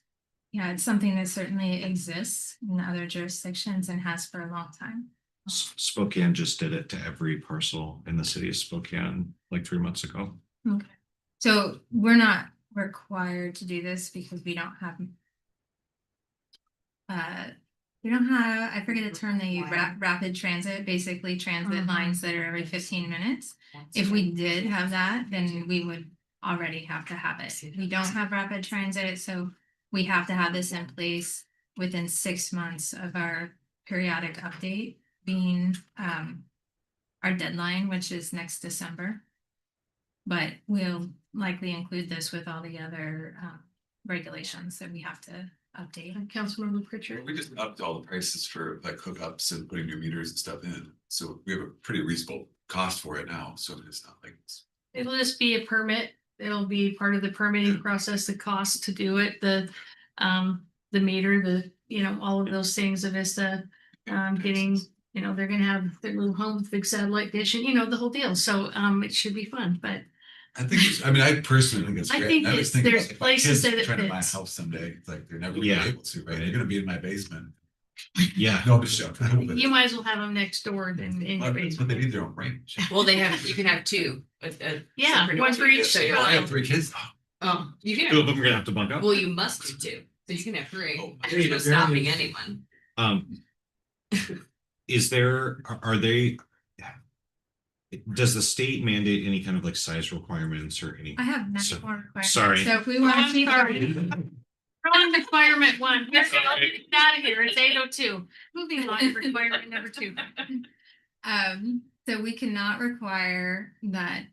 something that certainly exists in other jurisdictions and has for a long time. Spokane just did it to every parcel in the city of Spokane like 3 months ago. Okay. So we're not required to do this because we don't have. I forget the term they use, rapid transit, basically transit lines that are every 15 minutes. If we did have that, then we would already have to have it. We don't have rapid transit, so we have to have this in place within 6 months of our periodic update being our deadline, which is next December. But we'll likely include this with all the other regulations that we have to update. Councilmember Pritchard. We just upped all the prices for like hookups and putting new meters and stuff in, so we have a pretty reasonable cost for it now, so it's not like. It'll just be a permit. It'll be part of the permitting process, the cost to do it, the meter, the, you know, all of those things, the Vista, getting, you know, they're gonna have their little home with big satellite dish and, you know, the whole deal. So, it should be fun, but I think, I personally think it's I great. think I was thinking there's about, like, my places kids that it trying to buy a fits. house someday, it's like they're never gonna be Yeah. able to, right? They're gonna be in my basement. Yeah. No, but shut up. you might as well have them next door than in your But basement. they need their own range. Well, you can have two. Yeah, one for each. So you're Well, I have like, 3 kids. you can Two of have, them are gonna have to bunk up. well, you must do two, so you can have three. Oh, There's no stopping anyone. Is there, are they? Does the state mandate any kind of like size requements or any? I have many So- more requirements. sorry. So if we want to keep. Wrong requirement one. Get out of here. It's 8:02. Moving on to requirement number 2. So we cannot require that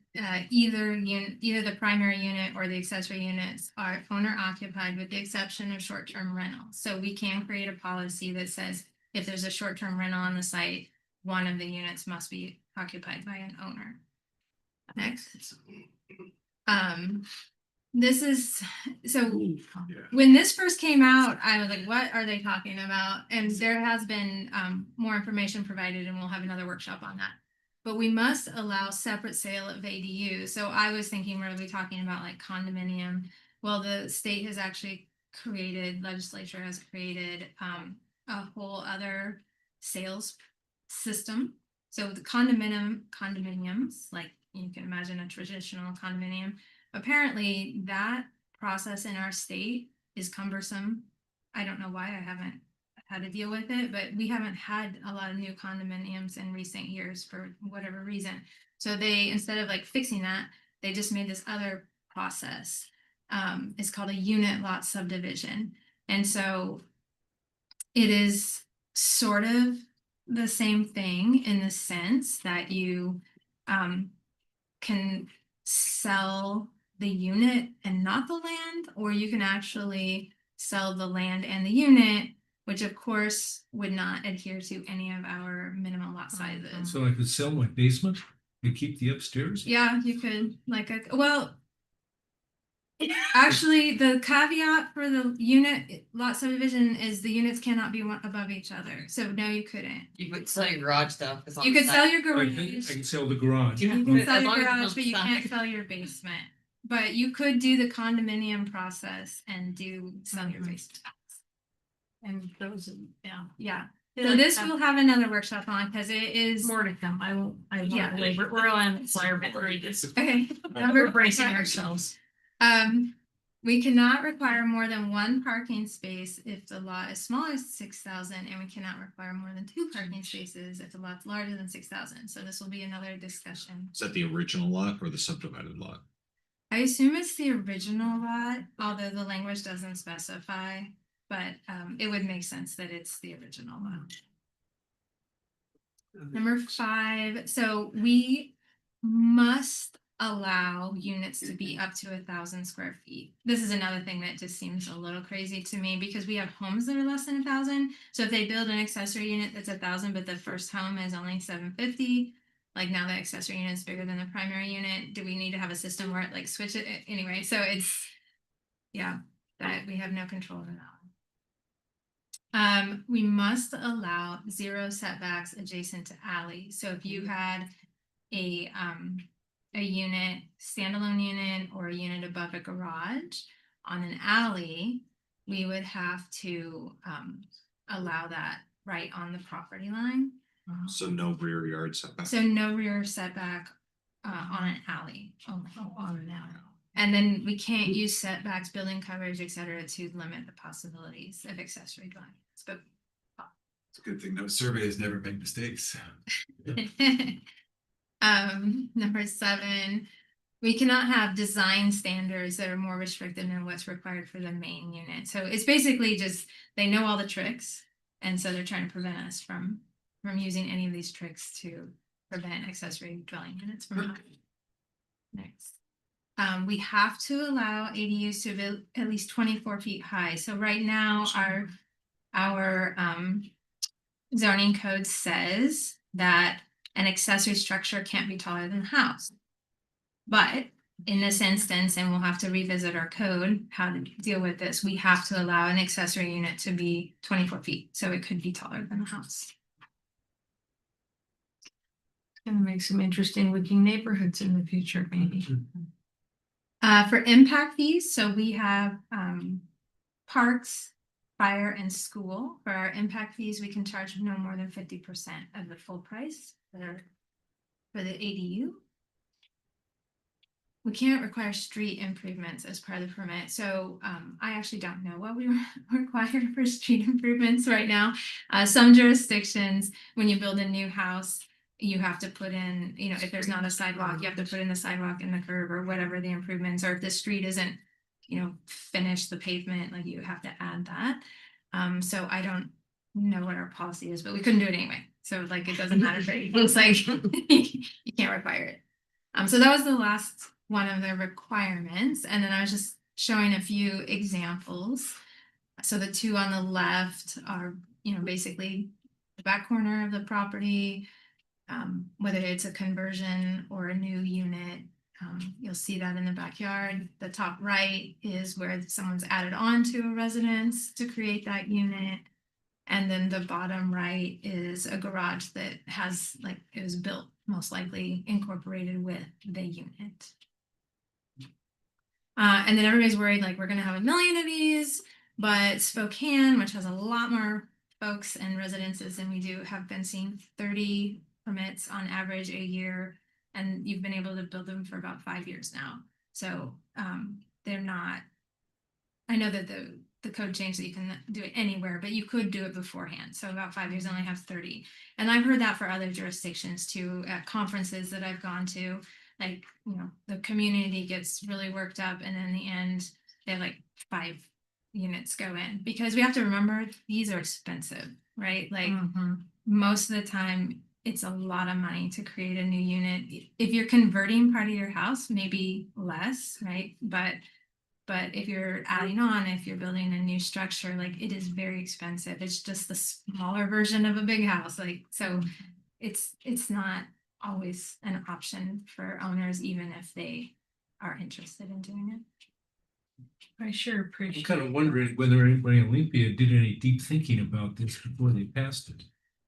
either the primary unit or the accessory units are owner occupied with the exception of short-term rental. So we can create a policy that says if there's a short-term rental on the site, one of the units must be occupied by an owner. Next. This is, so when this first came out, I was like, what are they talking about? And there has been more information provided and we'll have another workshop on that. But we must allow separate sale of ADUs. So I was thinking, were we talking about like condominium? Well, the state has actually legislature has created a whole other sales system. So the condominiums, like you can imagine a traditional condominium, apparently that process in our state is cumbersome. I don't know why I haven't had to deal with it, but we haven't had a lot of new condominiums in recent years for whatever reason. So they, instead of like fixing that, they just made this other process. It's called a unit lot subdivision. And so it is sort of the same thing in the sense that you can sell the unit and not the land, or you can actually sell the land and the unit, which of course would not adhere to any of our minimum lot sizes. So I could sell my basement and keep the upstairs? Yeah, you could Actually, the caveat for the unit lot subdivision is the units cannot be one above each other. So no, you couldn't. You could sell your garage stuff. it's on You the could side. sell your I garage. can sell the garage. Yeah. You can As sell your long as it's on garage, the but you side. can't sell your basement. But you could do the condominium process and sell your Mhm. basement. And those, yeah. Yeah. Yeah, So this like, we'll have another workshop on because it is. More to come. I won't, Yeah. we're on fire, but read this. Okay. We're bracing ourselves. We cannot require more than one parking space if the lot is smaller than 6,000, and we cannot require more than 2 parking spaces if the lot's larger than 6,000. So this will be another discussion. Is that the original lot or the subdivided lot? I assume it's the original lot, although the language doesn't specify, but it would make sense that it's the original lot. Number 5, so we must allow units to be up to 1,000 square feet. This is another thing that just seems a little crazy to me because we have homes that are less than 1,000. So if they build an accessory unit that's 1,000, but the first home is only 750, like now the accessory unit is bigger than the primary unit. Do we need to have a system where it like switch it anyway? So it's, yeah, that we have no control over that. We must allow 0 setbacks adjacent to alleys. So if you had a unit, standalone unit, or a unit above a garage on an alley, we would have to allow that right on the property line. So no rear yard setback. So no rear setback on an alley. On an alley. And then we can't use setbacks, building coverage, et cetera, to limit the possibilities of accessory dwelling units. But It's a good thing no surveys never make mistakes. Number 7, we cannot have design standards that are more restrictive than what's required for the main unit. So it's basically just, they know all the tricks. And so they're trying to prevent us from using any of these tricks to prevent accessory dwelling units from happening. Next. We have to allow ADUs to be at least 24 feet high. So right now, our zoning code says that an accessory structure can't be taller than the house. But in this instance, and we'll have to revisit our code, how to deal with this, we have to allow an accessory unit to be 24 feet. So it could be taller than the house. Gonna make some interesting looking neighborhoods in the future, maybe. For impact fees, so we have parks, fire, and school. For our impact fees, we can charge no more than 50% of the full price for the ADU. We can't require street improvements as part of the permit. So I actually don't know what we require for street improvements right now. Some jurisdictions, when you build a new house, you have to put in, if there's not a sidewalk, you have to put in the sidewalk and the curb or whatever the improvements, or if the street isn't, finish the pavement, like you have to add that. So I don't know what our policy is, but we couldn't do it anyway. So like, it doesn't matter. It looks like you can't require it. So that was the last one of the requirements. And then I was just showing a few examples. So the 2 on the left are, basically the back corner of the property. Whether it's a conversion or a new unit, you'll see that in the backyard. The top right is where someone's added on to a residence to create that unit. And then the bottom right is a garage that has, it was built most likely incorporated with the unit. And then everybody's worried, we're going to have 1 million of these, but Spokane, which has a lot more folks and residences than we do, have been seeing 30 permits on average a year, and you've been able to build them for about 5 years now. So they're not, I know that the code changed that you can do it anywhere, but you could do it beforehand. So about 5 years, I only have 30. And I've heard that for other jurisdictions too, at conferences that I've gone to, the community gets really worked up, and in the end, they have 5 units go in, because we have to remember these are expensive, right? Most of the time, it's a lot of money to create a new unit. If you're converting part of your house, maybe less, right? But if you're adding on, if you're building a new structure, it is very expensive. It's just the smaller version of a big house. So it's not always an option for owners, even if they are interested in doing it. I sure I'm appreciate. kind of wondering whether anybody in Olympia did any deep thinking about this before they passed it.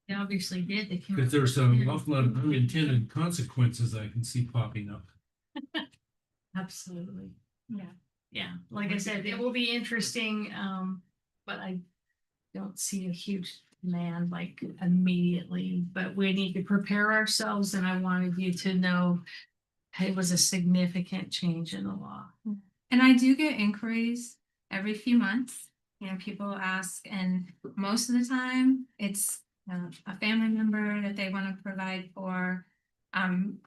They obviously did. They came Because up there's with an it. awful lot of unintended consequences I can see popping up. Absolutely. Yeah, like I said, it will be interesting, but I don't see a huge demand like immediately, but we need to prepare ourselves and I wanted you to know it was a significant change in the law. And I do get inquiries every few months. You know, people ask, and most of the time it's a family member that they want to provide for.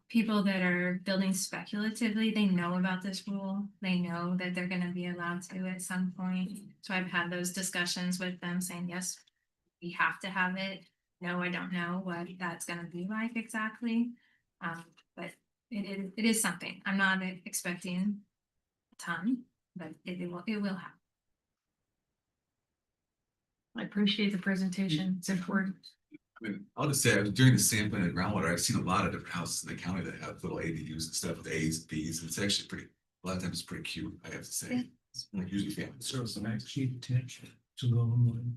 People that are building speculatively, they know about this rule. They know that they're going to be allowed to at some point. So I've had those discussions with them saying, yes, we have to have it. No, I don't know what that's going to be like exactly. But it is something. I'm not expecting a ton, but it will happen. I appreciate the presentation. It's important. I mean, I'll just say, during the sampling of groundwater, I've seen a lot of different houses in the county that have little ADUs and stuff with A's, B's, and it's actually pretty, a lot of times it's pretty cute, I have to say. It's like usually families. So it's an actually attention to the online.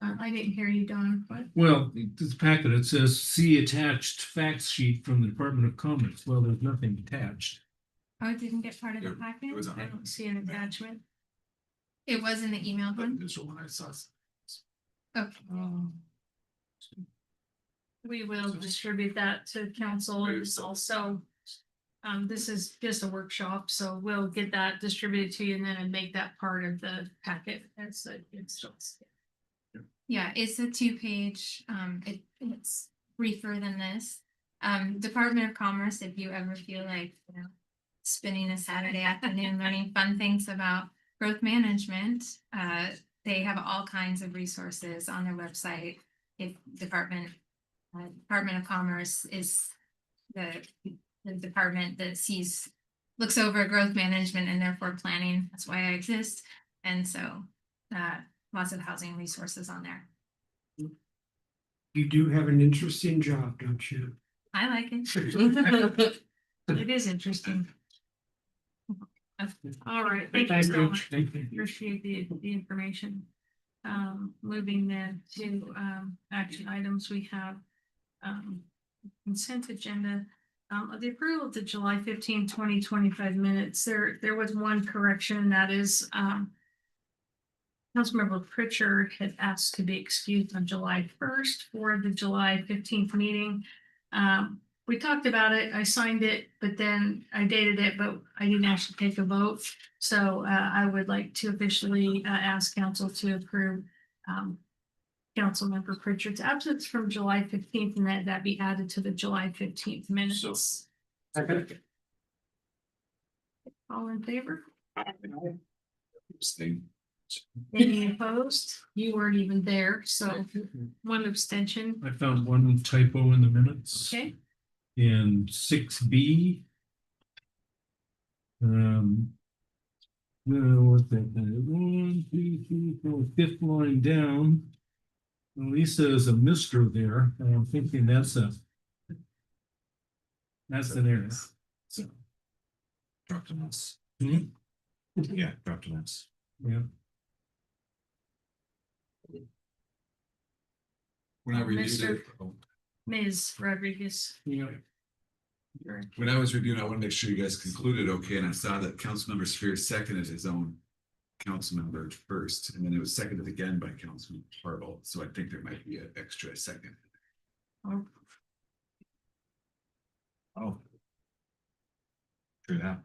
I didn't hear you, Don, but Well, this packet, it says see attached facts sheet from the Department of Commerce. Well, there's nothing attached. Oh, it didn't get part of the It packet? was I on don't see an attachment. It was in the email the one? initial one I saw. Okay. We will distribute that to council and also. This is just a workshop, so we'll get that distributed to you and then make that part of the packet as it's just. Yeah, it's a 2-page, it's briefer than this. Department of Commerce, if you ever feel like, you know, spending a Saturday afternoon learning fun things about growth management, they have all kinds of resources on their website. If Department of Commerce is the department that looks over growth management and therefore planning. That's why I exist. And so, lots of housing resources on there. You do have an interesting job, don't you? I like it. It is interesting. All right, thank you so much. Thank you. Appreciate the information. Moving then to action items, we have consent agenda. The approval of the July 15, 2025 minutes. There was one correction, that is Councilmember Pritchard had asked to be excused on July 1st for the July 15th meeting. We talked about it, I signed it, but then I dated it, but I didn't actually take a vote. So I would like to officially ask council to approve Councilmember Pritchard's absence from July 15th and that be added to the July 15th minutes. All in favor? Thing. Any opposed? You weren't even there, so one abstention. I found one typo in the minutes. Okay, In 6B. What's that? 1, 2, 3, 4, fifth line down. Lisa is a Mr. there, and I'm thinking that's an error. So, Dropped an S. hmm, Yeah, dropped an S. yeah. When I reviewed Mr. it, Ms. Rodriguez. Yeah. when I was reviewing, I want to make sure you guys concluded okay, and I saw that Councilmember Sphere seconded his own council member first, and then it was seconded again by Councilman Harville, so I think there might be an extra second. Oh, Oh. True that.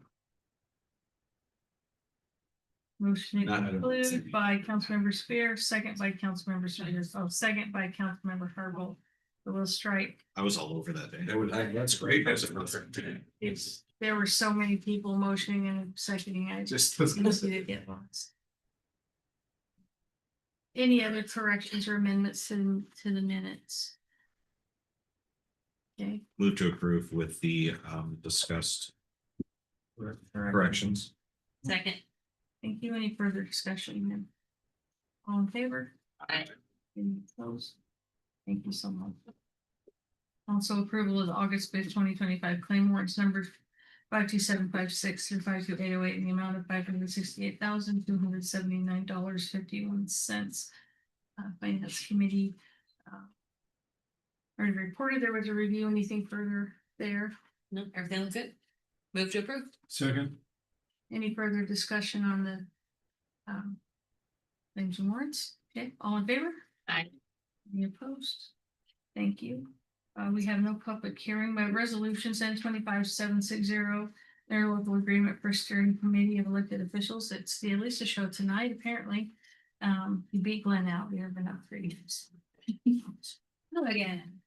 motion Not- I don't know. included by Councilmember Spear, second by Councilmember Spear, second by Councilmember Harville. So we'll strike. I was all over that day. That's great. There were so many people motioning and seconding, I just Just. easy to get lost. Any other corrections or amendments to the minutes? Okay. Move to approve with the discussed corrections. Second. Thank you. Any further discussion? All in favor? Aye. Any opposed? Thank you so much. Also approval of the August 5th, 2025 claim warrants numbered 52756 through 52808 in the amount of $568,279.51. Finance Committee. Already reported there was a review. Anything further there? No, everything looks good. Move to approve. Second. Any further discussion on the claims and warrants? Okay, all in favor? Aye. Any opposed? Thank you. We have no public hearing by resolutions N25760. Interlocal agreement for steering committee of elected officials. It's the Elisa show tonight, apparently. You beat Glenn out. We have been upgraded. Hello again.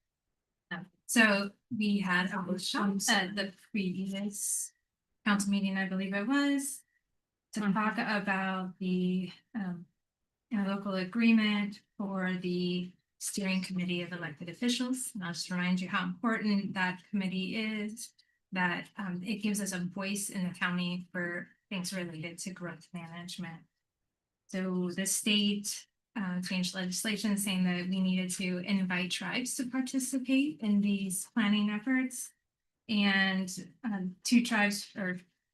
So we had a workshop at the previous council meeting, I believe it was, to talk about the local agreement for the steering committee of elected officials. And I'll just remind you how important that committee is, that it gives us a voice in the county for things related to growth management. So the state changed legislation saying that we needed to invite tribes to participate in these planning efforts. And two tribes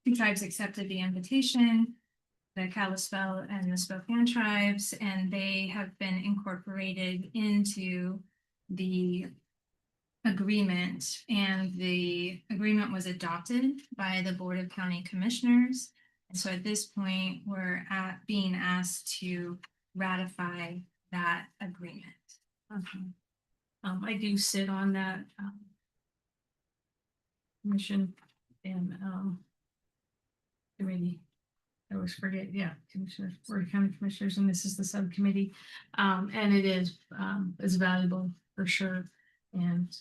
accepted the invitation, the Kalispel and the Spokane tribes, and they have been incorporated into the agreement. And the agreement was adopted by the Board of County Commissioners. And so at this point, we're being asked to ratify that agreement. I do sit on that commission and committee. I always forget, yeah, commissioners, Board of County Commissioners, and this is the subcommittee. And it is valuable for sure. And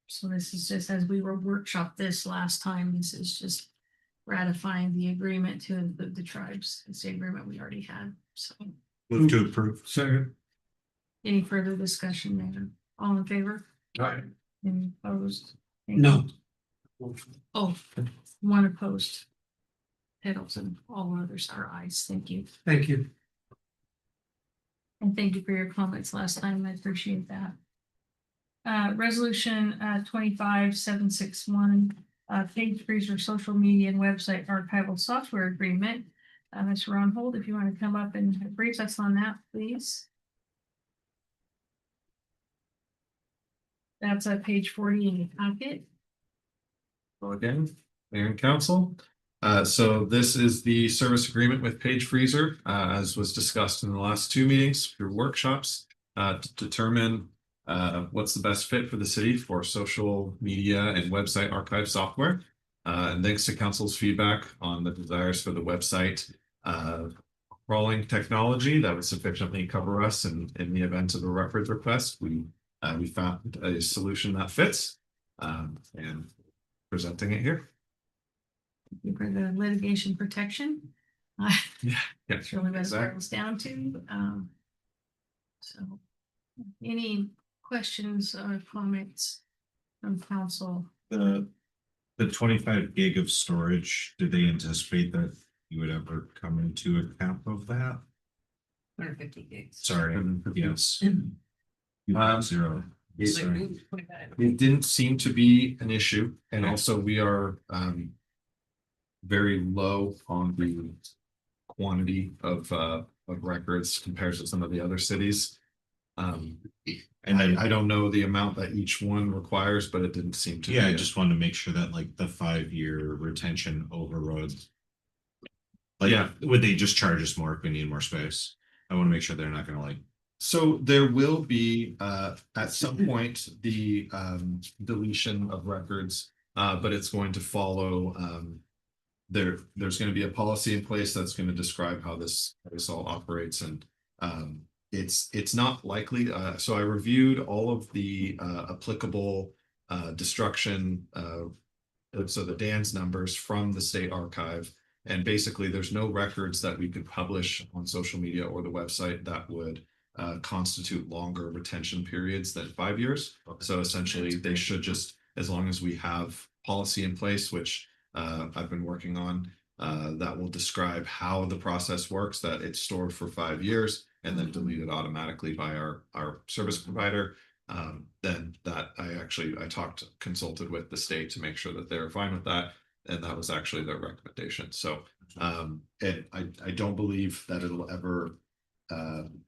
so this is just as we were workshop this last time, this is just ratifying the agreement to the tribes. It's the agreement we already had. So Move to approve. Second. any further discussion there? All in favor? Aye. Any opposed? Thank No. you. Oh, one opposed. Piddles and all others are ayes. Thank you. Thank you. And thank you for your comments last time. I appreciate that. Resolution 25761, Page Freezer social media and website archival software agreement. Mr. Ron Holt, if you want to come up and brief us on that, please. That's page 40 in your packet. Hello again, Mayor and Council. So this is the service agreement with Page Freezer, as was discussed in the last two meetings through workshops, to determine what's the best fit for the city for social media and website archive software. And thanks to council's feedback on the desires for the website crawling technology that would sufficiently cover us in the event of a records request, we found a solution that fits, and presenting it here. Thank you for the litigation protection. Yeah. That's really what it boils down to. So any questions or comments from council? The 25 gig of storage, did they anticipate that you would ever come into account of that? 150 gigs. Sorry, yes. Zero. Sorry. It didn't seem to be an issue, and also we are very low on the quantity of records compared to some of the other cities. And I don't know the amount that each one requires, but it didn't seem to. Yeah, I just wanted to make sure that like the 5-year retention overrode. Like, Yeah. would they just charge us more if we need more space? I want to make sure they're not gonna like. So there will be at some point the deletion of records, but it's going to follow there's going to be a policy in place that's going to describe how this all operates, and it's not likely. So I reviewed all of the applicable destruction, so the DANS numbers from the state archive, and basically there's no records that we could publish on social media or the website that would constitute longer retention periods than 5 years. So essentially they should just, as long as we have policy in place, which I've been working on, that will describe how the process works, that it's stored for 5 years and then deleted automatically by our service provider. Then that I consulted with the state to make sure that they're fine with that. And that was actually their recommendation. So, and I don't believe that it'll ever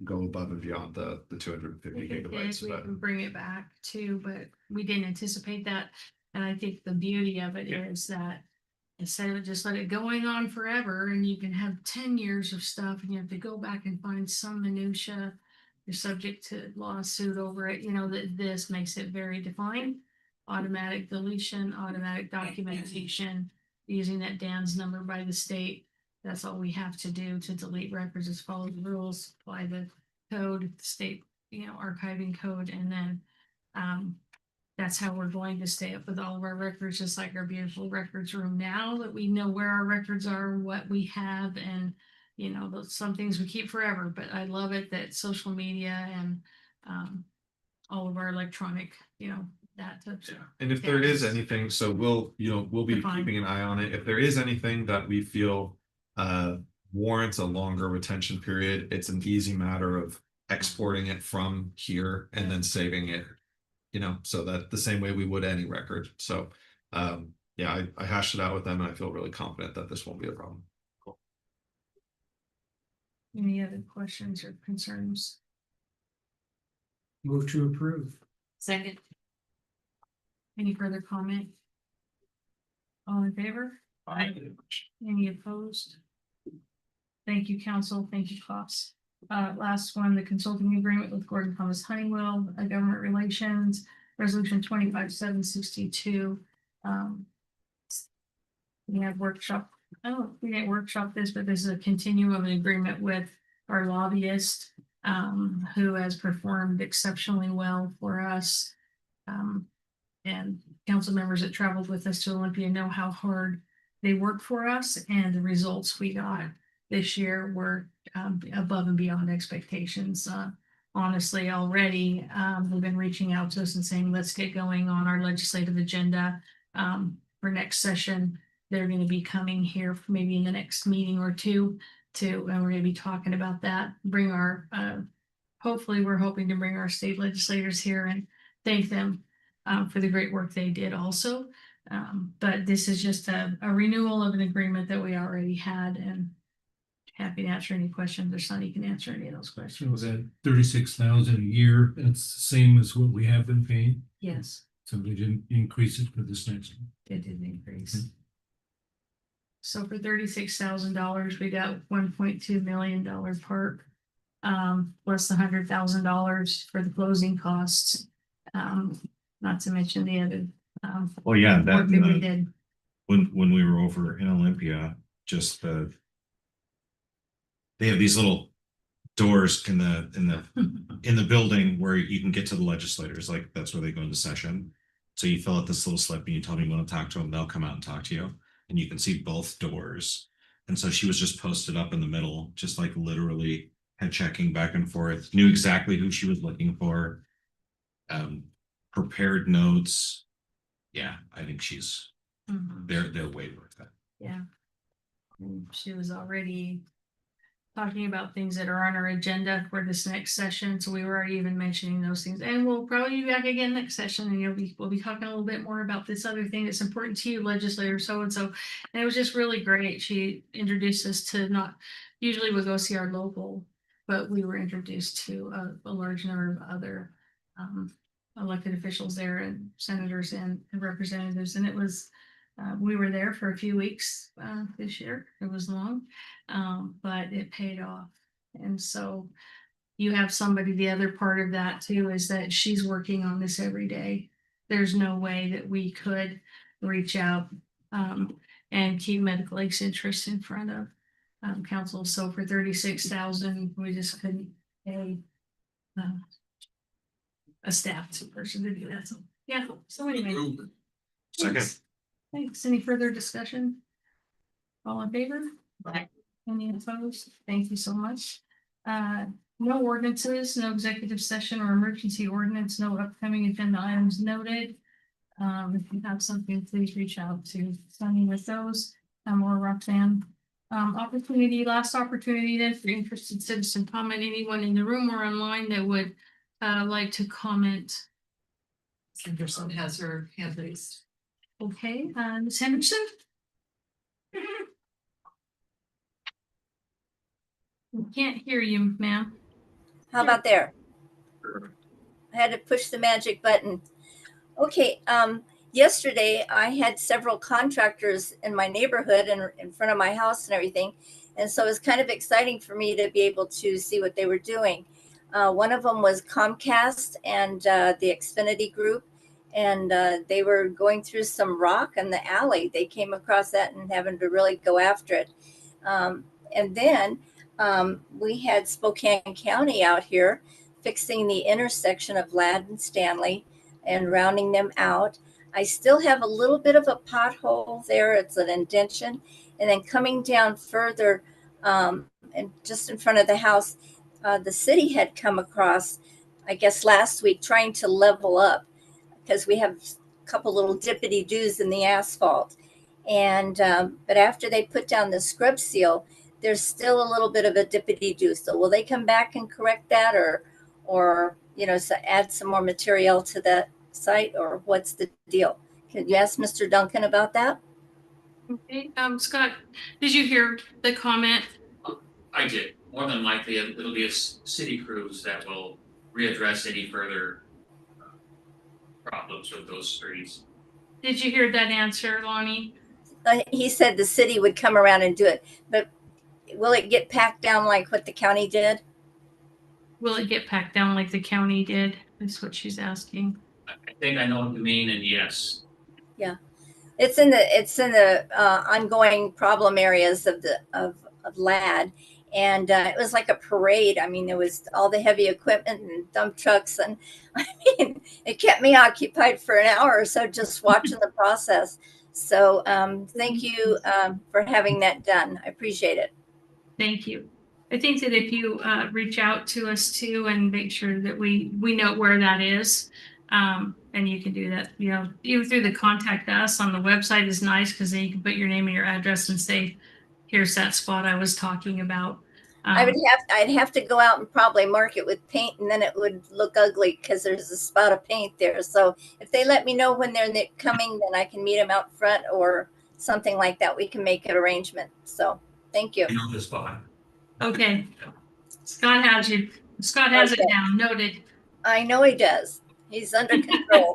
go above and beyond the 250 If it did, gigabytes, we but can bring it back too, but we didn't anticipate that. And I think the beauty of it is that instead of just let it going on forever and you can have 10 years of stuff and you have to go back and find some minutia. You're subject to lawsuit over it, you know, that this makes it very defined. Automatic deletion, automatic documentation, using that Dan's number by the state. That's all we have to do to delete records is follow the rules, apply the code, the state, you know, archiving code, and then that's how we're going to stay up with all of our records, just like our beautiful records room now that we know where our records are, what we have, and you know, some things we keep forever. But I love it that social media and all of our electronic, you know, that type of. and if there is Yes. anything, so we'll be Define. keeping an eye on it. If there is anything that we feel warrants a longer retention period, it's an easy matter of exporting it from here and then saving it. You know, so that the same way we would any record. So yeah, I hashed it out with them and I feel really confident that this won't be a problem. Any other questions or concerns? Move to approve. Second. Any further comment? All in favor? Any opposed? Thank you, council. Thank you, Cops. Last one, the consulting agreement with Gordon Thomas Honeywell, government relations, resolution 25762. We have workshop, we didn't workshop this, but this is a continuum of an agreement with our lobbyist, who has performed exceptionally well for us. And council members that traveled with us to Olympia know how hard they work for us, and the results we got this year were above and beyond expectations. Honestly, already, they've been reaching out to us and saying, let's get going on our legislative agenda for next session. They're going to be coming here for maybe in the next meeting or two and we're going to be talking about that. Bring our, hopefully we're hoping to bring our state legislators here and thank them for the great work they did also. But this is just a renewal of an agreement that we already had, and happy to answer any questions, or Sonny can answer any of those So questions. that 36,000 a year, that's the same as what we have been paying. Yes, So we didn't increase it for this next one. it did increase. So for $36,000, we got $1.2 million park, plus $100,000 for the closing costs. Not to mention the other Well, yeah, work that we did. when we were over in Olympia, just they have these little doors in the building where you can get to the legislators, like that's where they go into session. So you fill out this little slip and you tell them you want to talk to them, they'll come out and talk to you, and you can see both doors. And so she was just posted up in the middle, just like literally head checking back and forth, knew exactly who she was looking for. Prepared notes. Yeah, I think they're way worth it. Yeah. And she was already talking about things that are on our agenda for this next session, so we were already even mentioning those things, and we'll probably be back again next session, and we'll be talking a little bit more about this other thing that's important to you, legislator so and so. And it was just really great. She introduced us to, not usually we go see our local, but we were introduced to a large number of other elected officials there, and senators and representatives, and it was we were there for a few weeks this year. It was long, but it paid off. And so you have somebody, the other part of that too is that she's working on this every day. There's no way that we could reach out and keep Medical Lake's interest in front of council. So for 36,000, we just couldn't pay a staff person to do that. So yeah. So anyway. Second. Thanks. Any further discussion? All in favor? Any opposed? Thank you so much. No ordinances, no executive session or emergency ordinance, no upcoming agenda items noted. If you have something, please reach out to Sunny with those, or Roxanne. Last opportunity then for interested citizen comment, anyone in the room or online that would like to comment. Henderson has her hand raised. Okay, Ms. Henderson? Can't hear you, ma'am. How about there? I had to push the magic button. Okay, yesterday I had several contractors in my neighborhood and in front of my house and everything. And so it was kind of exciting for me to be able to see what they were doing. One of them was Comcast and the Xfinity Group, and they were going through some rock in the alley. They came across that and having to really go after it. And then we had Spokane County out here fixing the intersection of Ladd and Stanley and rounding them out. I still have a little bit of a pothole there. It's an indention. And then coming down further and just in front of the house, the city had come across, I guess last week, trying to level up because we have a couple little dippity doos in the asphalt. And but after they put down the scrub seal, there's still a little bit of a dippity doo. So will they come back and correct that, or you know, so add some more material to that site, or what's the deal? Can you ask Mr. Duncan about that? Okay, Scott, did you hear the comment? I did. More than likely, it'll be a city crews that will readdress any further problems with those streets. Did you hear that answer, Lonnie? He said the city would come around and do it, but will it get packed down like what the county did? Will it get packed down like the county did? Is what she's asking. I think I know what you mean, and yes. Yeah, it's in the ongoing problem areas of Ladd, and it was like a parade. I mean, there was all the heavy equipment and dump trucks, and I mean, it kept me occupied for an hour or so just watching the process. So thank you for having that done. I appreciate it. Thank you. I think that if you reach out to us too and make sure that we know where that is, and you can do that, you know, even through the contact us on the website is nice because then you can put your name and your address and say, here's that spot I was talking about. I'd have to go out and probably mark it with paint, and then it would look ugly because there's a spot of paint there. So if they let me know when they're coming, then I can meet them out front or something like that. We can make an arrangement. So thank you. On the spot. Okay. Scott has you. Scott has it down. Noted. I know he does. He's under control.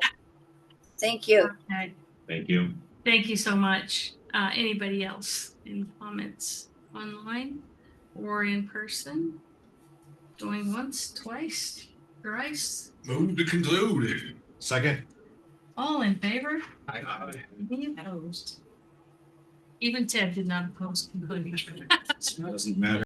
Thank you. Okay. Thank you. Thank you so much. Anybody else? Any comments online or in person? Going once, twice, thrice? Move to conclude. Second. All in favor? Aye. Any opposed? Even Ted did not oppose concluding. Doesn't matter.